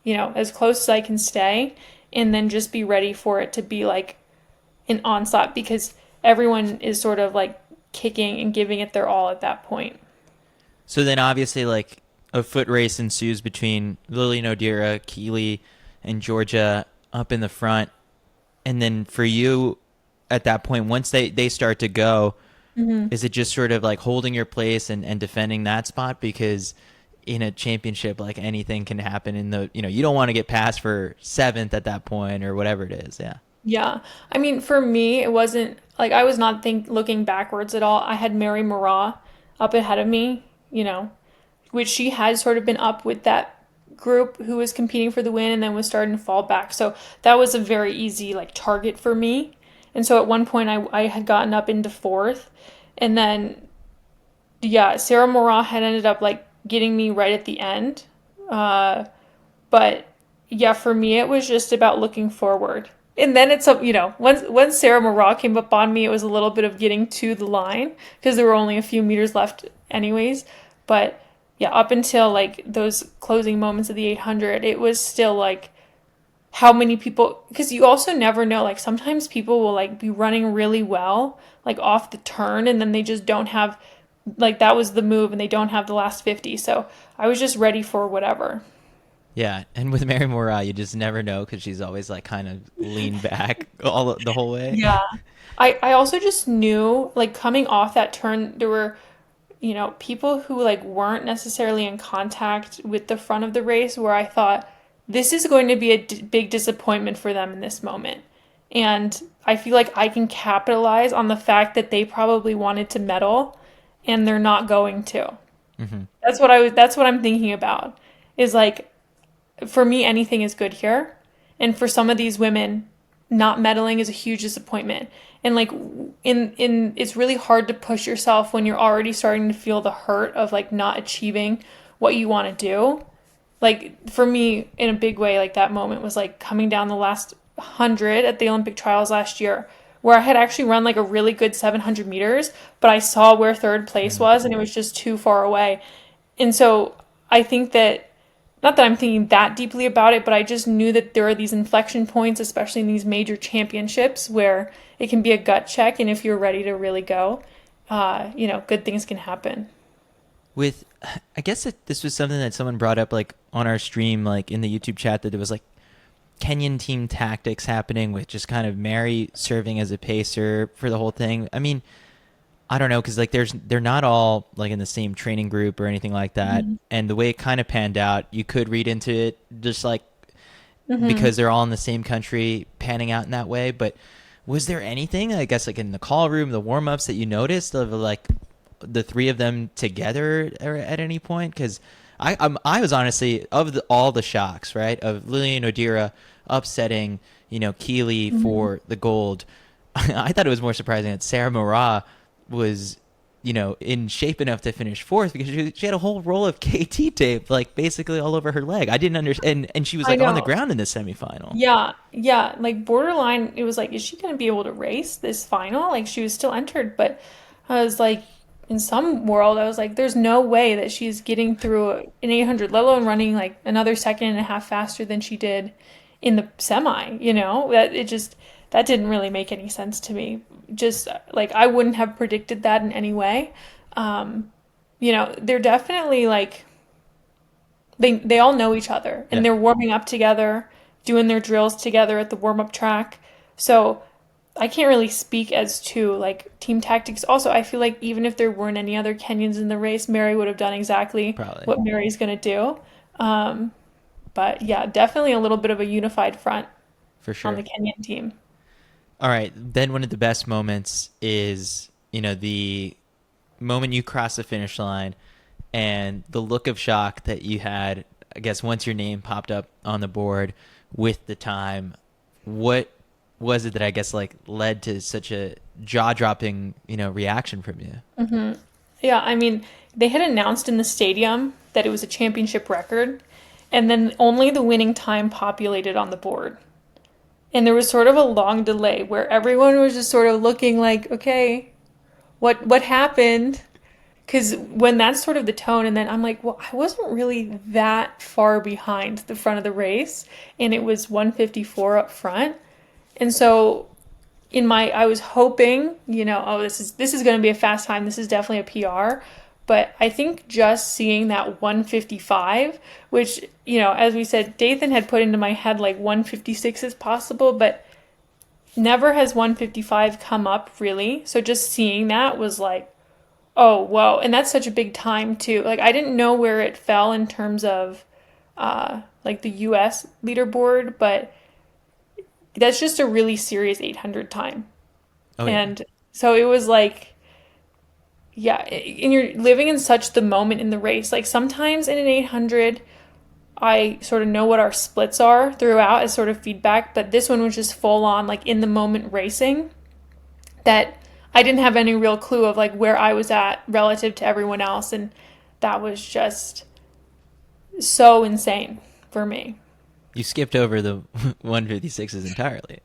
as close as I can stay and then just be ready for it to be like an onslaught because everyone is sort of like kicking and giving it their all at that point. So then obviously like a foot race ensues between Lily Nodira, Keely, and Georgia up in the front. And then for you at that point, once they start to go, is it just sort of like holding your place and defending that spot? Because in a championship, like anything can happen in the, you don't want to get passed for seventh at that point or whatever it is. Yeah. Yeah. I mean, for me, it wasn't like I was not looking backwards at all. I had Mary Murrah up ahead of me, which she had sort of been up with that group who was competing for the win and then was starting to fall back. So that was a very easy like target for me. And so at one point I had gotten up into fourth, and then yeah, Sarah Murrah had ended up like getting me right at the end. But yeah, for me it was just about looking forward. And then it's up, once Sarah Murrah came up on me, it was a little bit of getting to the line because there were only a few meters left anyways. But yeah, up until like those closing moments of the 800, it was still like how many people, because you also never know, like sometimes people will like be running really well, like off the turn, and then they just don't have, like that was the move and they don't have the last 50. So I was just ready for whatever. Yeah, and with Mary Murrah, you just never know because she's always like kind of leaned back the whole way. Yeah. I also just knew, like coming off that turn, there were, people who like weren't necessarily in contact with the front of the race where I thought this is going to be a big disappointment for them in this moment. And I feel like I can capitalize on the fact that they probably wanted to medal and they're not going to. Mm-hmm. That's what I'm thinking about is like, for me, anything is good here. And for some of these women, not medaling is a huge disappointment. And like in it's really hard to push yourself when you're already starting to feel the hurt of like not achieving what you want to do. Like for me, in a big way, like that moment was like coming down the last 100 at the Olympic trials last year, where I had actually run like a really good 700 meters, but I saw where third place was and it was just too far away. And so I think that, not that I'm thinking that deeply about it, but I just knew that there are these inflection points, especially in these major championships, where it can be a gut check. And if you're ready to really go, good things can happen. I guess that this was something that someone brought up like on our stream, like in the YouTube chat, that there was like Kenyan team tactics happening with just kind of Mary serving as a pacer for the whole thing. I mean, I don't know, because like they're not all like in the same training group or anything like that. Mm-hmm. And the way it kind of panned out, you could read into it just like because they're all in the same country panning out in that way. But was there anything, I guess, like in the call room, the warm-ups that you noticed of like the three of them together at any point? Because I was honestly, of all the shocks, right, of Lillian Odira upsetting, Keely for the gold, I thought it was more surprising that Sarah Moraa was, in shape enough to finish fourth, because she had a whole roll of KT tape, like basically all over her leg. I didn't understand, and she was I like on the know. ground in the semifinal. Yeah, like borderline, it was like, is she going to be able to race this final? Like she was still entered, but I was like, in some world, I was like, there's no way that she's getting through an 800, let alone running like another second and a half faster than she did in the semi, that didn't really make any sense to me. Just like, I wouldn't have predicted that in any way. They're definitely like, they all know each other and Yeah, they're warming up together, doing their drills together at the warm up track. So I can't really speak as to like team tactics. Also, I feel like even if there weren't any other Kenyans in the race, Mary would have done exactly probably, what Mary's going to do. Um, but yeah, definitely a little bit of a unified front for on the sure. Kenyan team. All right, then one of the best moments is, the moment you cross the finish line and the look of shock that you had, I guess, once your name popped up on the board with the time. What was it that, I guess, like led to such a jaw-dropping, reaction from you? Yeah, I mean, they had announced in the stadium that it was a championship record, and then only the winning time populated on the board. And there was sort of a long delay where everyone was just sort of looking like, okay, what happened? Because when that's sort of the tone, and then I'm like, well, I wasn't really that far behind the front of the race, and it was 154 up front. And so I was hoping, oh, this is going to be a fast time. This is definitely a PR. But I think just seeing that 155, which, as we said, Dathan had put into my head like 156 is possible, but never has 155 come up really. So just seeing that was like, oh, whoa. And that's such a big time too. Like I didn't know where it fell in terms of like the US leaderboard, but that's just a really serious 800 time. Oh yeah. And so it was like, yeah, and you're living in such the moment in the race. Like sometimes in an 800, I sort of know what our splits are throughout as sort of feedback, but this one was just full on like in the moment racing that I didn't have any real clue of like where I was at relative to everyone else. And that was just so insane for me. You skipped over the 156s entirely.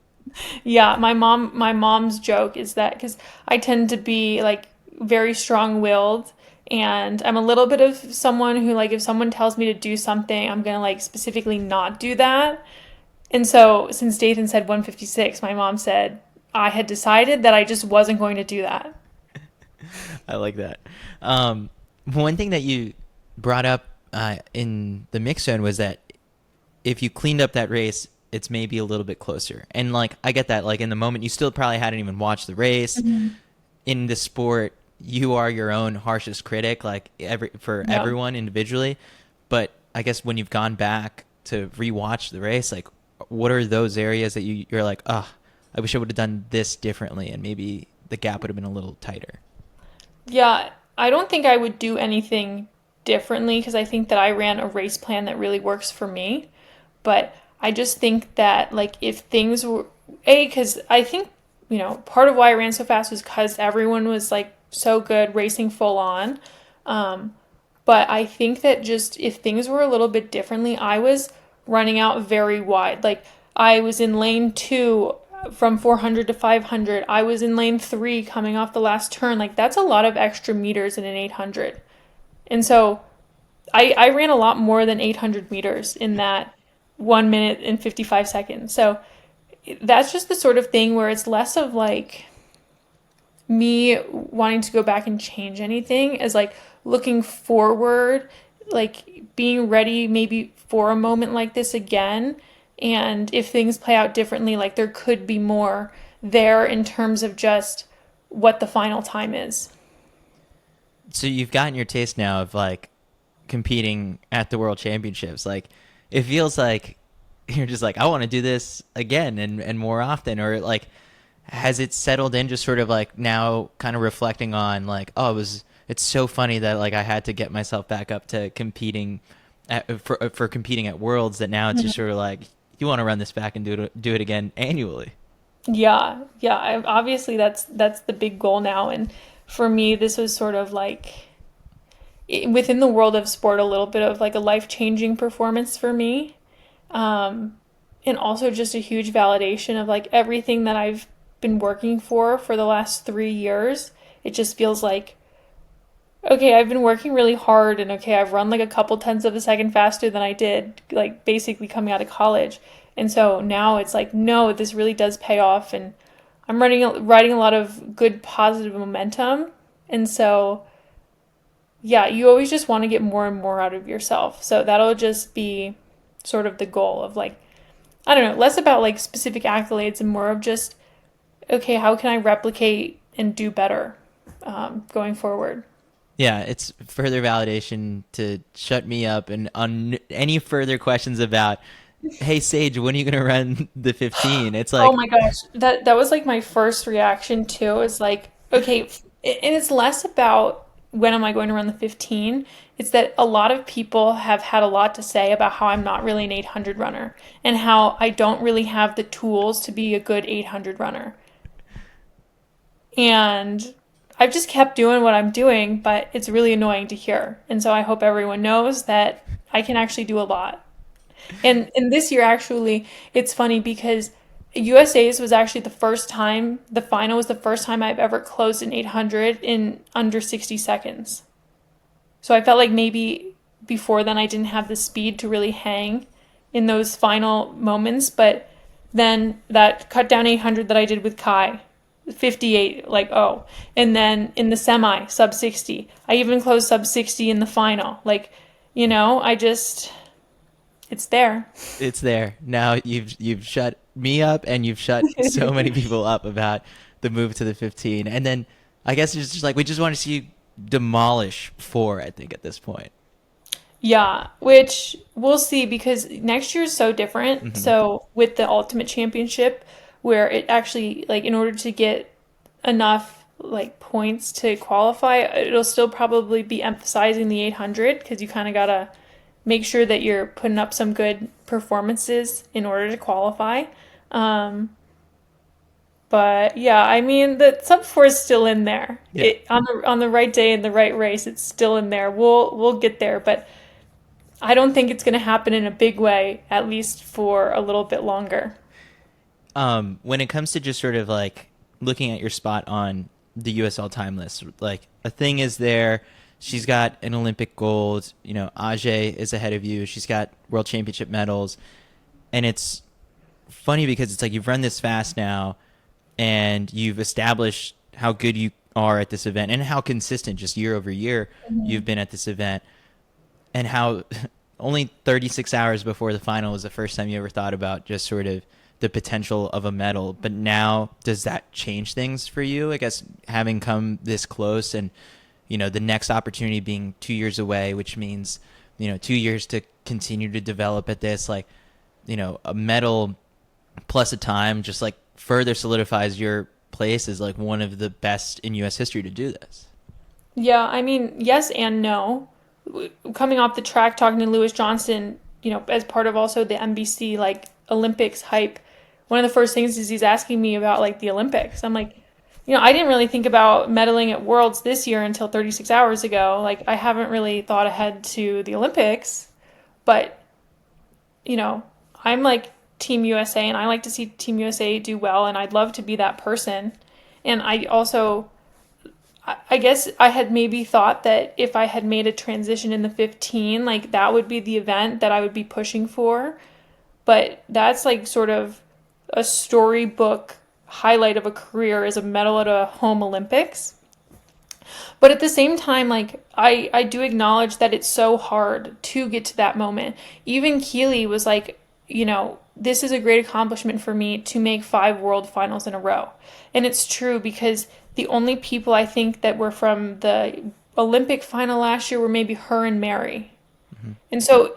Yeah, my mom's joke is that because I tend to be like very strong-willed and I'm a little bit of someone who like if someone tells me to do something, I'm gonna like specifically not do that. And so since Dathan said 156, my mom said I had decided that I just wasn't going to do that. I like that. One thing that you brought up in the mix zone was that if you cleaned up that race, it's maybe a little bit closer. And like I get that. Like in the moment, you still probably hadn't even watched the race. In the sport, you are your own harshest critic, like everyone individually. But I guess when you've gone back to rewatch the race, like what are those areas that you're like, oh, I wish I would have done this differently, and maybe the gap would have been a little tighter. Yeah, I don't think I would do anything differently because I think that I ran a race plan that really works for me. But I just think that like if things were because I think part of why I ran so fast was because everyone was like so good racing full on. But I think that just if things were a little bit differently, I was running out very wide. Like I was in lane 2 from 400 to 500. I was in lane 3 coming off the last turn. Like that's a lot of extra meters in an 800. And so I ran a lot more than 800 meters in that 1 minute and 55 seconds. So that's just the sort of thing where it's less of like me wanting to go back and change anything as like looking forward, like being ready maybe for a moment like this again. And if things play out differently, like there could be more there in terms of just what the final time is. So you've gotten your taste now of like competing at the World Championships. Like it feels like you're just like, I want to do this again and more often, or like has it settled in, just sort of like now kind of reflecting on like, oh, it's so funny that like I had to get myself back up to competing for competing at Worlds, that now it's just sort of like you want to run this back and do it again annually. Yeah, yeah. Obviously, that's the big goal now. And for me, this was sort of like within the world of sport, a little bit of like a life-changing performance for me. And also just a huge validation of like everything that I've been working for the last 3 years. It just feels like, okay, I've been working really hard, and okay, I've run like a couple tenths of a second faster than I did, like basically coming out of college. And so now it's like, no, this really does pay off, and I'm riding a lot of good positive momentum. And so, yeah, you always just want to get more and more out of yourself. So that'll just be sort of the goal of like, I don't know, less about like specific accolades and more of just, okay, how can I replicate and do better going forward? Yeah, it's further validation to shut me up, and on any further questions about, hey Sage, when are you gonna run the 15? It's Oh like, my gosh, that was like my first reaction too. Is like, okay, and it's less about when am I going to run the 15. It's that a lot of people have had a lot to say about how I'm not really an 800 runner and how I don't really have the tools to be a good 800 runner. And I've just kept doing what I'm doing, but it's really annoying to hear. And so I hope everyone knows that I can actually do a lot. And this year actually, it's funny because USA's was actually the first time, the final was the first time I've ever closed an 800 in under 60 seconds. So I felt like maybe before then I didn't have the speed to really hang in those final moments, but then that cut down 800 that I did with Kai, 58, like, oh. And then in the semi, sub 60. I even closed sub 60 in the final. Like, I just, it's there. it's there now. You've shut me up, and you've shut so many people up about the move to the 15. And then I guess it's just like we just want to see you demolish four, I think, at this point. Yeah, which we'll see because next year is so different. Hmm. So with the Ultimate Championship, where it actually like in order to get enough like points to qualify, it'll still probably be emphasizing the 800 because you kind of gotta make sure that you're putting up some good performances in order to qualify. Um, but yeah, I mean the sub four is still in there. Yeah. It on the right day in the right race, it's still in there. We'll get there, but I don't think it's going to happen in a big way, at least for a little bit longer. When it comes to just sort of like looking at your spot on the USL time list, like Athing is there. She's got an Olympic gold. Ajee is ahead of you. She's got world championship medals. And it's funny because it's like you've run this fast now, and you've established how good you are at this event and how consistent just year over year you've been at this event, and how only 36 hours before the final was the first time you ever thought about just sort of the potential of a medal. But now, does that change things for you? I guess having come this close, and the next opportunity being 2 years away, which means 2 years to continue to develop at this, like a medal plus a time just like further solidifies your place as like one of the best in U.S. history to do this. Yeah, I mean, yes and no. Coming off the track, talking to Lewis Johnson, as part of also the NBC like Olympics hype, one of the first things is he's asking me about like the Olympics. I'm like, I didn't really think about medaling at Worlds this year until 36 hours ago. Like, I haven't really thought ahead to the Olympics, but I'm like Team USA, and I like to see Team USA do well, and I'd love to be that person. And I also, I guess I had maybe thought that if I had made a transition in the 15, like that would be the event that I would be pushing for. But that's like sort of a storybook highlight of a career is a medal at a home Olympics. But at the same time, like I do acknowledge that it's so hard to get to that moment. Even Keely was like, this is a great accomplishment for me to make 5 world finals in a row. And it's true because the only people I think that were from the Olympic final last year were maybe her and Mary. Mm-hmm. And so,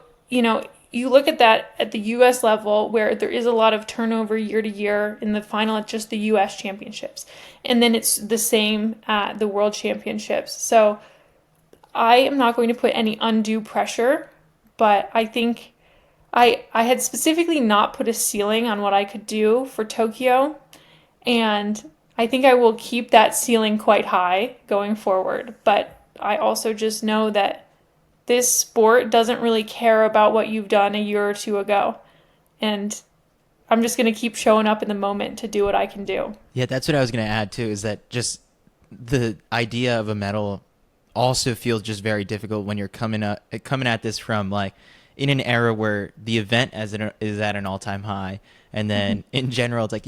you look at that at the US level where there is a lot of turnover year to year in the final at just the US championships. And then it's the same at the world championships. So I am not going to put any undue pressure, but I think I had specifically not put a ceiling on what I could do for Tokyo. And I think I will keep that ceiling quite high going forward. But I also just know that this sport doesn't really care about what you've done a year or two ago. And I'm just going to keep showing up in the moment to do what I can do. Yeah, that's what I was going to add too, is that just the idea of a medal also feels just very difficult when you're coming at this from like in an era where the event is at an all-time high, and then in general it's like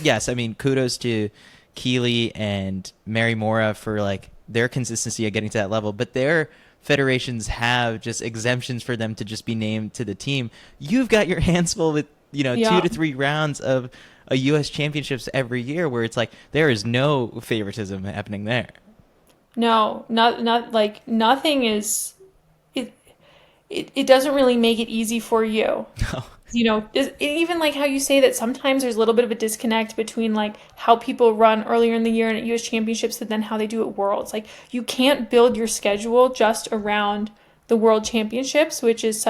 yes, I mean, kudos to Keely and Mary Mora for like their consistency of getting to that level, but their federations have just exemptions for them to just be named to the team. You've got your hands full with 2 to 3 rounds of a U.S. championships every year, where it's like there is no favoritism happening there. No, not like nothing is it doesn't really make it easy for you. No. Even like how you say that sometimes there's a little bit of a disconnect between like how people run earlier in the year and at US championships and then how they do at worlds. Like you can't build your schedule just around the world championships, which is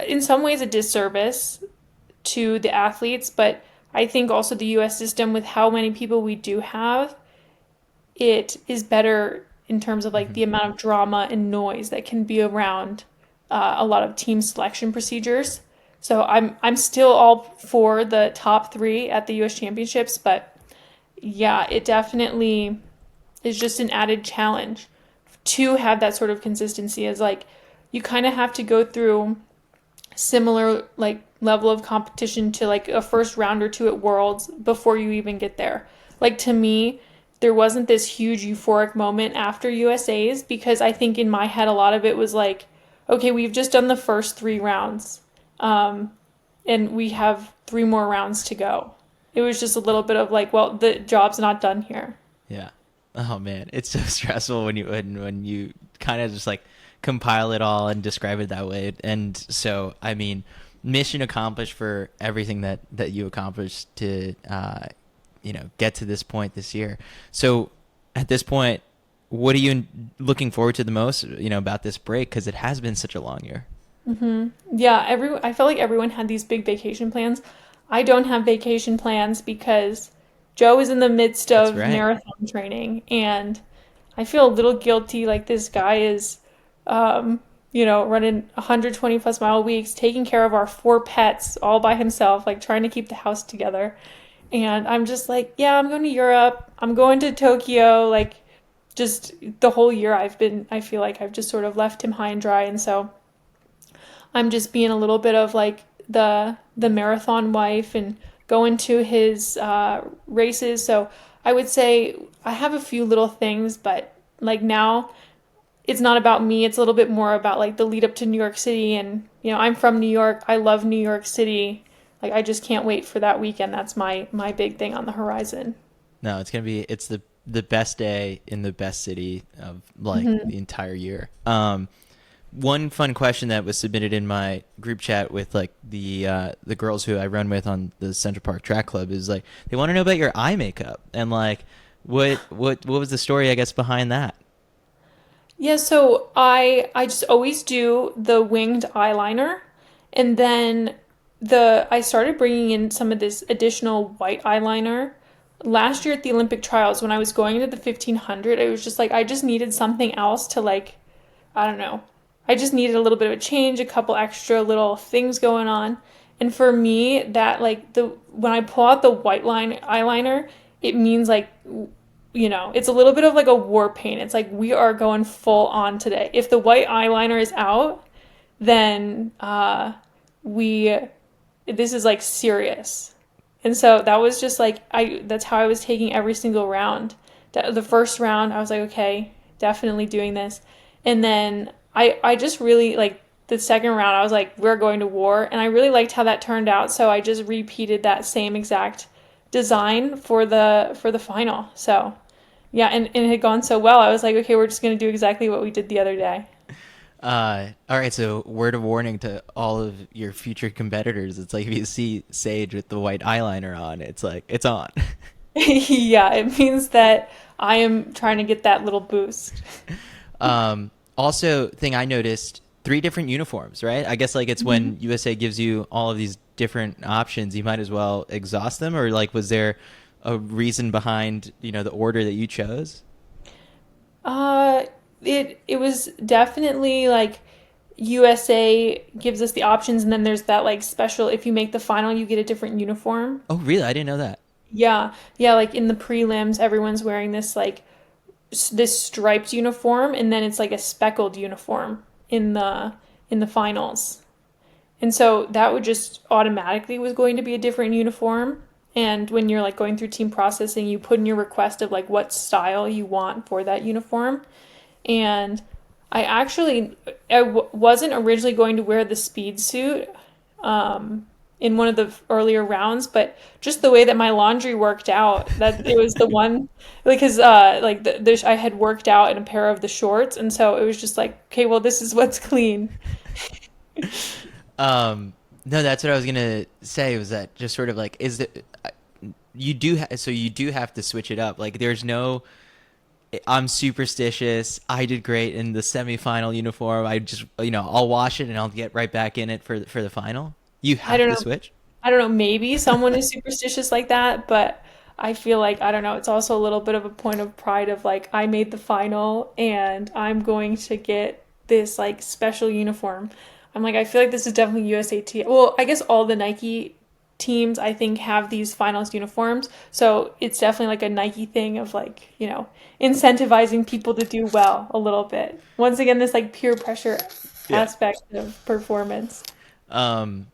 in some ways a disservice to the athletes, but I think also the US system, with how many people we do have, it is better in terms of like the amount of drama and noise that can be around a lot of team selection procedures. So I'm still all for the top 3 at the US championships, but yeah, it definitely is just an added challenge to have that sort of consistency. Is like you kind of have to go through similar like level of competition to like a first round or 2 at worlds before you even get there. Like to me, there wasn't this huge euphoric moment after USA's, because I think in my head a lot of it was like, okay, we've just done the first 3 rounds, and we have 3 more rounds to go. It was just a little bit of like, well, the job's not done here. Yeah. Oh man, it's so stressful when you kind of just like compile it all and describe it that way. And so, I mean, mission accomplished for everything that you accomplished to get to this point this year. So at this point, what are you looking forward to the most, about this break? Because it has been such a long year. Yeah, I felt like everyone had these big vacation plans. I don't have vacation plans because Joe is in the midst of marathon training, and I feel a little guilty. Like this guy is, running 120 plus mile weeks, taking care of our 4 pets all by himself, like trying to keep the house together. And I'm just like, yeah, I'm going to Europe. I'm going to Tokyo. Like, just the whole year I feel like I've just sort of left him high and dry. And so I'm just being a little bit of like the marathon wife and going to his races. So I would say I have a few little things, but like now it's not about me. It's a little bit more about like the lead up to New York City. And, I'm from New York. I love New York City. Like, I just can't wait for that weekend. That's my big thing on the horizon. No, it's the best day in the best city of like the entire year. One fun question that was submitted in my group chat with like the girls who I run with on the Central Park Track Club is like, they want to know about your eye makeup and like what was the story, I guess, behind that? Yeah, so I just always do the winged eyeliner, and then I started bringing in some of this additional white eyeliner last year at the Olympic trials when I was going into the 1500. It was just like, I just needed something else to like, I don't know. I just needed a little bit of a change, a couple extra little things going on. And for me, that like when I pull out the white eyeliner, it means like, it's a little bit of like a war paint. It's like, we are going full on today. If the white eyeliner is out, then this is like serious. And so that was just like, that's how I was taking every single round. The first round, I was like, okay, definitely doing this. And then I just really like the second round, I was like, we're going to war. And I really liked how that turned out. So I just repeated that same exact design for the final. So yeah, and it had gone so well. I was like, okay, we're just going to do exactly what we did the other day. All right, so word of warning to all of your future competitors. It's like if you see Sage with the white eyeliner on, it's like it's on. Yeah, it means that I am trying to get that little boost. Also, thing I noticed, three different uniforms, right? I guess like it's Mhm. when USA gives you all of these different options, you might as well exhaust them, or like was there a reason behind, the order that you chose? Uh, it was definitely like USA gives us the options, and then there's that like special, if you make the final, you get a different uniform. Oh, really? I didn't know that. Yeah, yeah, like in the prelims, everyone's wearing this like this striped uniform, and then it's like a speckled uniform in the finals. And so that would just automatically was going to be a different uniform. And when you're like going through team processing, you put in your request of like what style you want for that uniform. And I actually wasn't originally going to wear the speed suit in one of the earlier rounds, but just the way that my laundry worked out, that it was the one because like I had worked out in a pair of the shorts, and so it was just like, okay, well, this is what's clean. Um, no, that's what I was gonna say. Was that just sort of like is it so you do have to switch it up. Like there's no I'm superstitious. I did great in the semifinal uniform. I just I'll wash it and I'll get right back in it for the final. You I have don't to know. switch. I don't know. Maybe someone is superstitious like that, but I feel like I don't know. It's also a little bit of a point of pride of like I made the final and I'm going to get this like special uniform. I'm like I feel like this is definitely USAT. Well, I guess all the Nike teams I think have these finals uniforms, so it's definitely like a Nike thing of like incentivizing people to do well a little bit. Once again, this like peer pressure Yeah. aspect of performance. Um,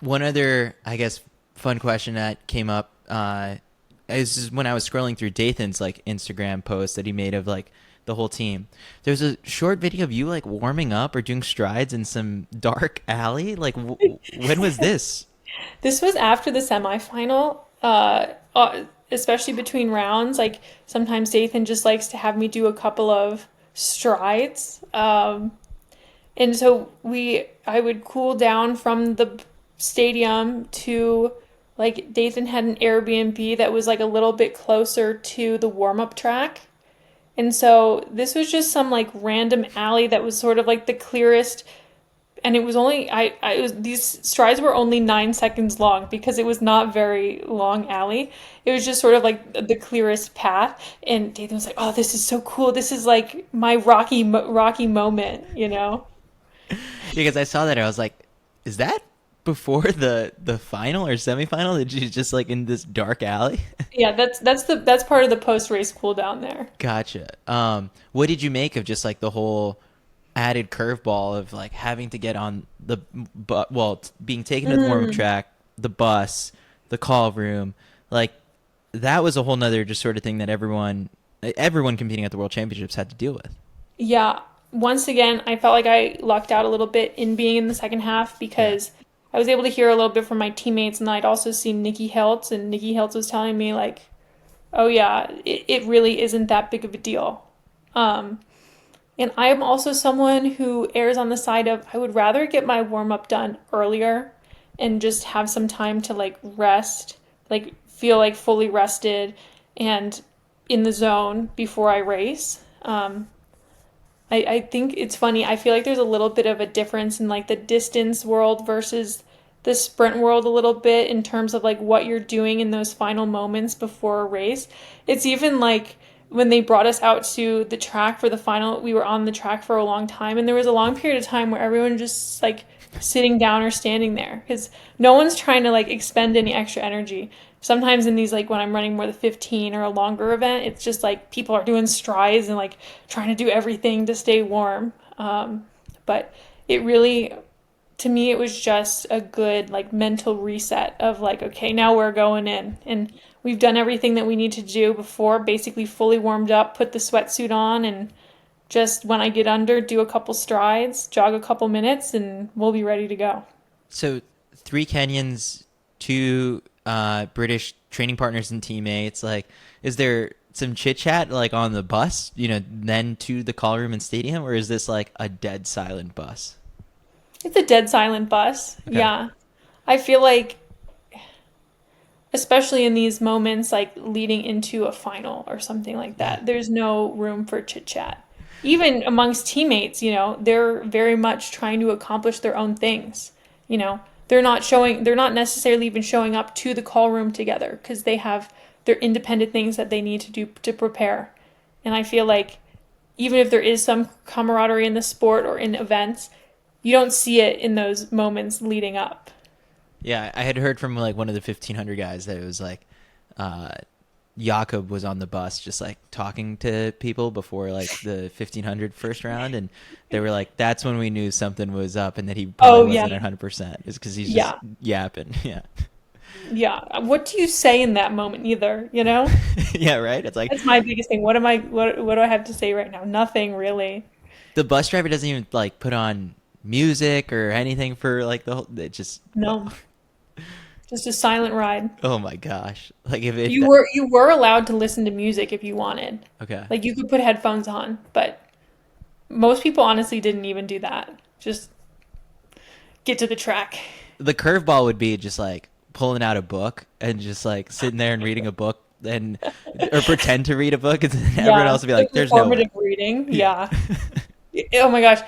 One other, I guess, fun question that came up is when I was scrolling through Dathan's like Instagram post that he made of like the whole team. There's a short video of you like warming up or doing strides in some dark alley. Like, when was this? This was after the semifinal, especially between rounds. Like sometimes Dathan just likes to have me do a couple of strides, and so I would cool down from the stadium to like Dathan had an Airbnb that was like a little bit closer to the warm up track. And so this was just some like random alley that was sort of like the clearest, and it was only I it was these strides were only 9 seconds long because it was not very long alley. It was just sort of like the clearest path, and Dathan was like, "Oh, this is so cool! This is like my Rocky moment," you know? Because I saw that, I was like, is that before the final or semifinal? That she's just like in this dark alley? Yeah, that's part of the post race cool down there. Gotcha. What did you make of just like the whole added curveball of like having to get on the being taken to the warm up Mm. track, the bus, the call room, like that was a whole nother just sort of thing that everyone competing at the World Championships had to deal with. Yeah, once again, I felt like I lucked out a little bit in being in the second half Yeah. because I was able to hear a little bit from my teammates, and I'd also seen Nikki Hiltz, and Nikki Hiltz was telling me like, "Oh yeah, it really isn't that big of a deal." Um, and I am also someone who errs on the side of I would rather get my warm up done earlier and just have some time to like rest, like feel like fully rested and in the zone before I race. I think it's funny. I feel like there's a little bit of a difference in like the distance world versus the sprint world a little bit in terms of like what you're doing in those final moments before a race. It's even like when they brought us out to the track for the final, we were on the track for a long time, and there was a long period of time where everyone just like sitting down or standing there because no one's trying to like expend any extra energy. Sometimes in these like when I'm running more than 15 or a longer event, it's just like people are doing strides and like trying to do everything to stay warm. But it really, to me, it was just a good like mental reset of like, okay, now we're going in and we've done everything that we need to do before, basically fully warmed up, put the sweatsuit on, and just when I get under, do a couple strides, jog a couple minutes, and we'll be ready to go. So three Kenyans, two British training partners and teammates. Like, is there some chit chat like on the bus, then to the call room and stadium, or is this like a dead silent bus? It's a dead silent bus. Okay. Yeah. I feel like, especially in these moments, like leading into a final or something like Yeah. that, there's no room for chit chat. Even amongst teammates, they're very much trying to accomplish their own things. They're not necessarily even showing up to the call room together because they have their independent things that they need to do to prepare. And I feel like even if there is some camaraderie in the sport or in events, you don't see it in those moments leading up. Yeah, I had heard from like one of the 1500 guys that it was like uh Jakob was on the bus just like talking to people before like the 1500 first round, and they were like, that's when we knew something was up and that he probably Oh, wasn't yeah. 100%, is because he's just Yeah. yapping. Yeah. Yeah. What do you say in that moment either, Yeah, right. It's like That's my biggest thing. What do I have to say right now? Nothing really. the bus driver doesn't even like put on music or anything for like the whole, it just, No. Just a silent ride. oh my gosh, like if You that, were allowed to listen to music if you wanted. okay. Like you could put headphones on, but most people honestly didn't even do that. Just get to the track. The curveball would be just like pulling out a book and just like sitting there and reading a book, and or pretend to read a book, and then everyone Yeah, else would be like like, there's no way. performative reading. Yeah. Yeah. Oh my gosh.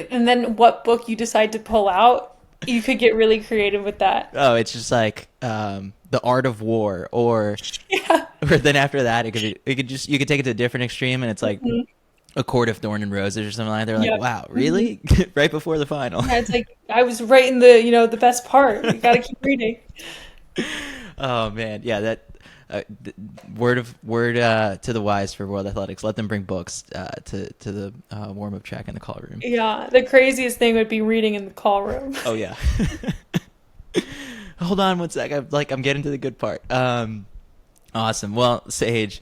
And then what book you decide to pull out, you could get really creative with that. Oh, it's just like The Art of War, or Yeah. or then after that you could take it to a different extreme, and it's like Mhm. A Court of Thorn and Roses or something like that. They're like, Yep. wow, Mhm. really? Right before the final. Yeah, it's like I was right in the best part. You gotta keep reading. Oh man, yeah, that word to the wise for World Athletics. Let them bring books to the warm up track in the call room. Yeah, the craziest thing would be reading in the call room. Oh yeah. Hold on one sec. I'm getting to the good part. Awesome. Well, Sage,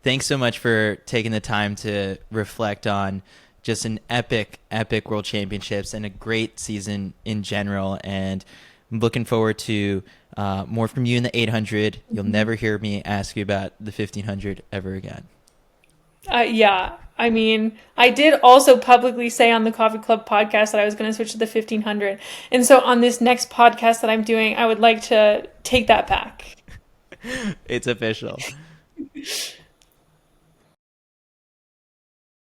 thanks so much for taking the time to reflect on just an epic World Championships and a great season in general. And I'm looking forward to more from you in the 800. You'll never hear me ask you about the 1500 ever again. Yeah, I mean, I did also publicly say on the Coffee Club podcast that I was going to switch to the 1500. And so on this next podcast that I'm doing, I would like to take that back. It's official.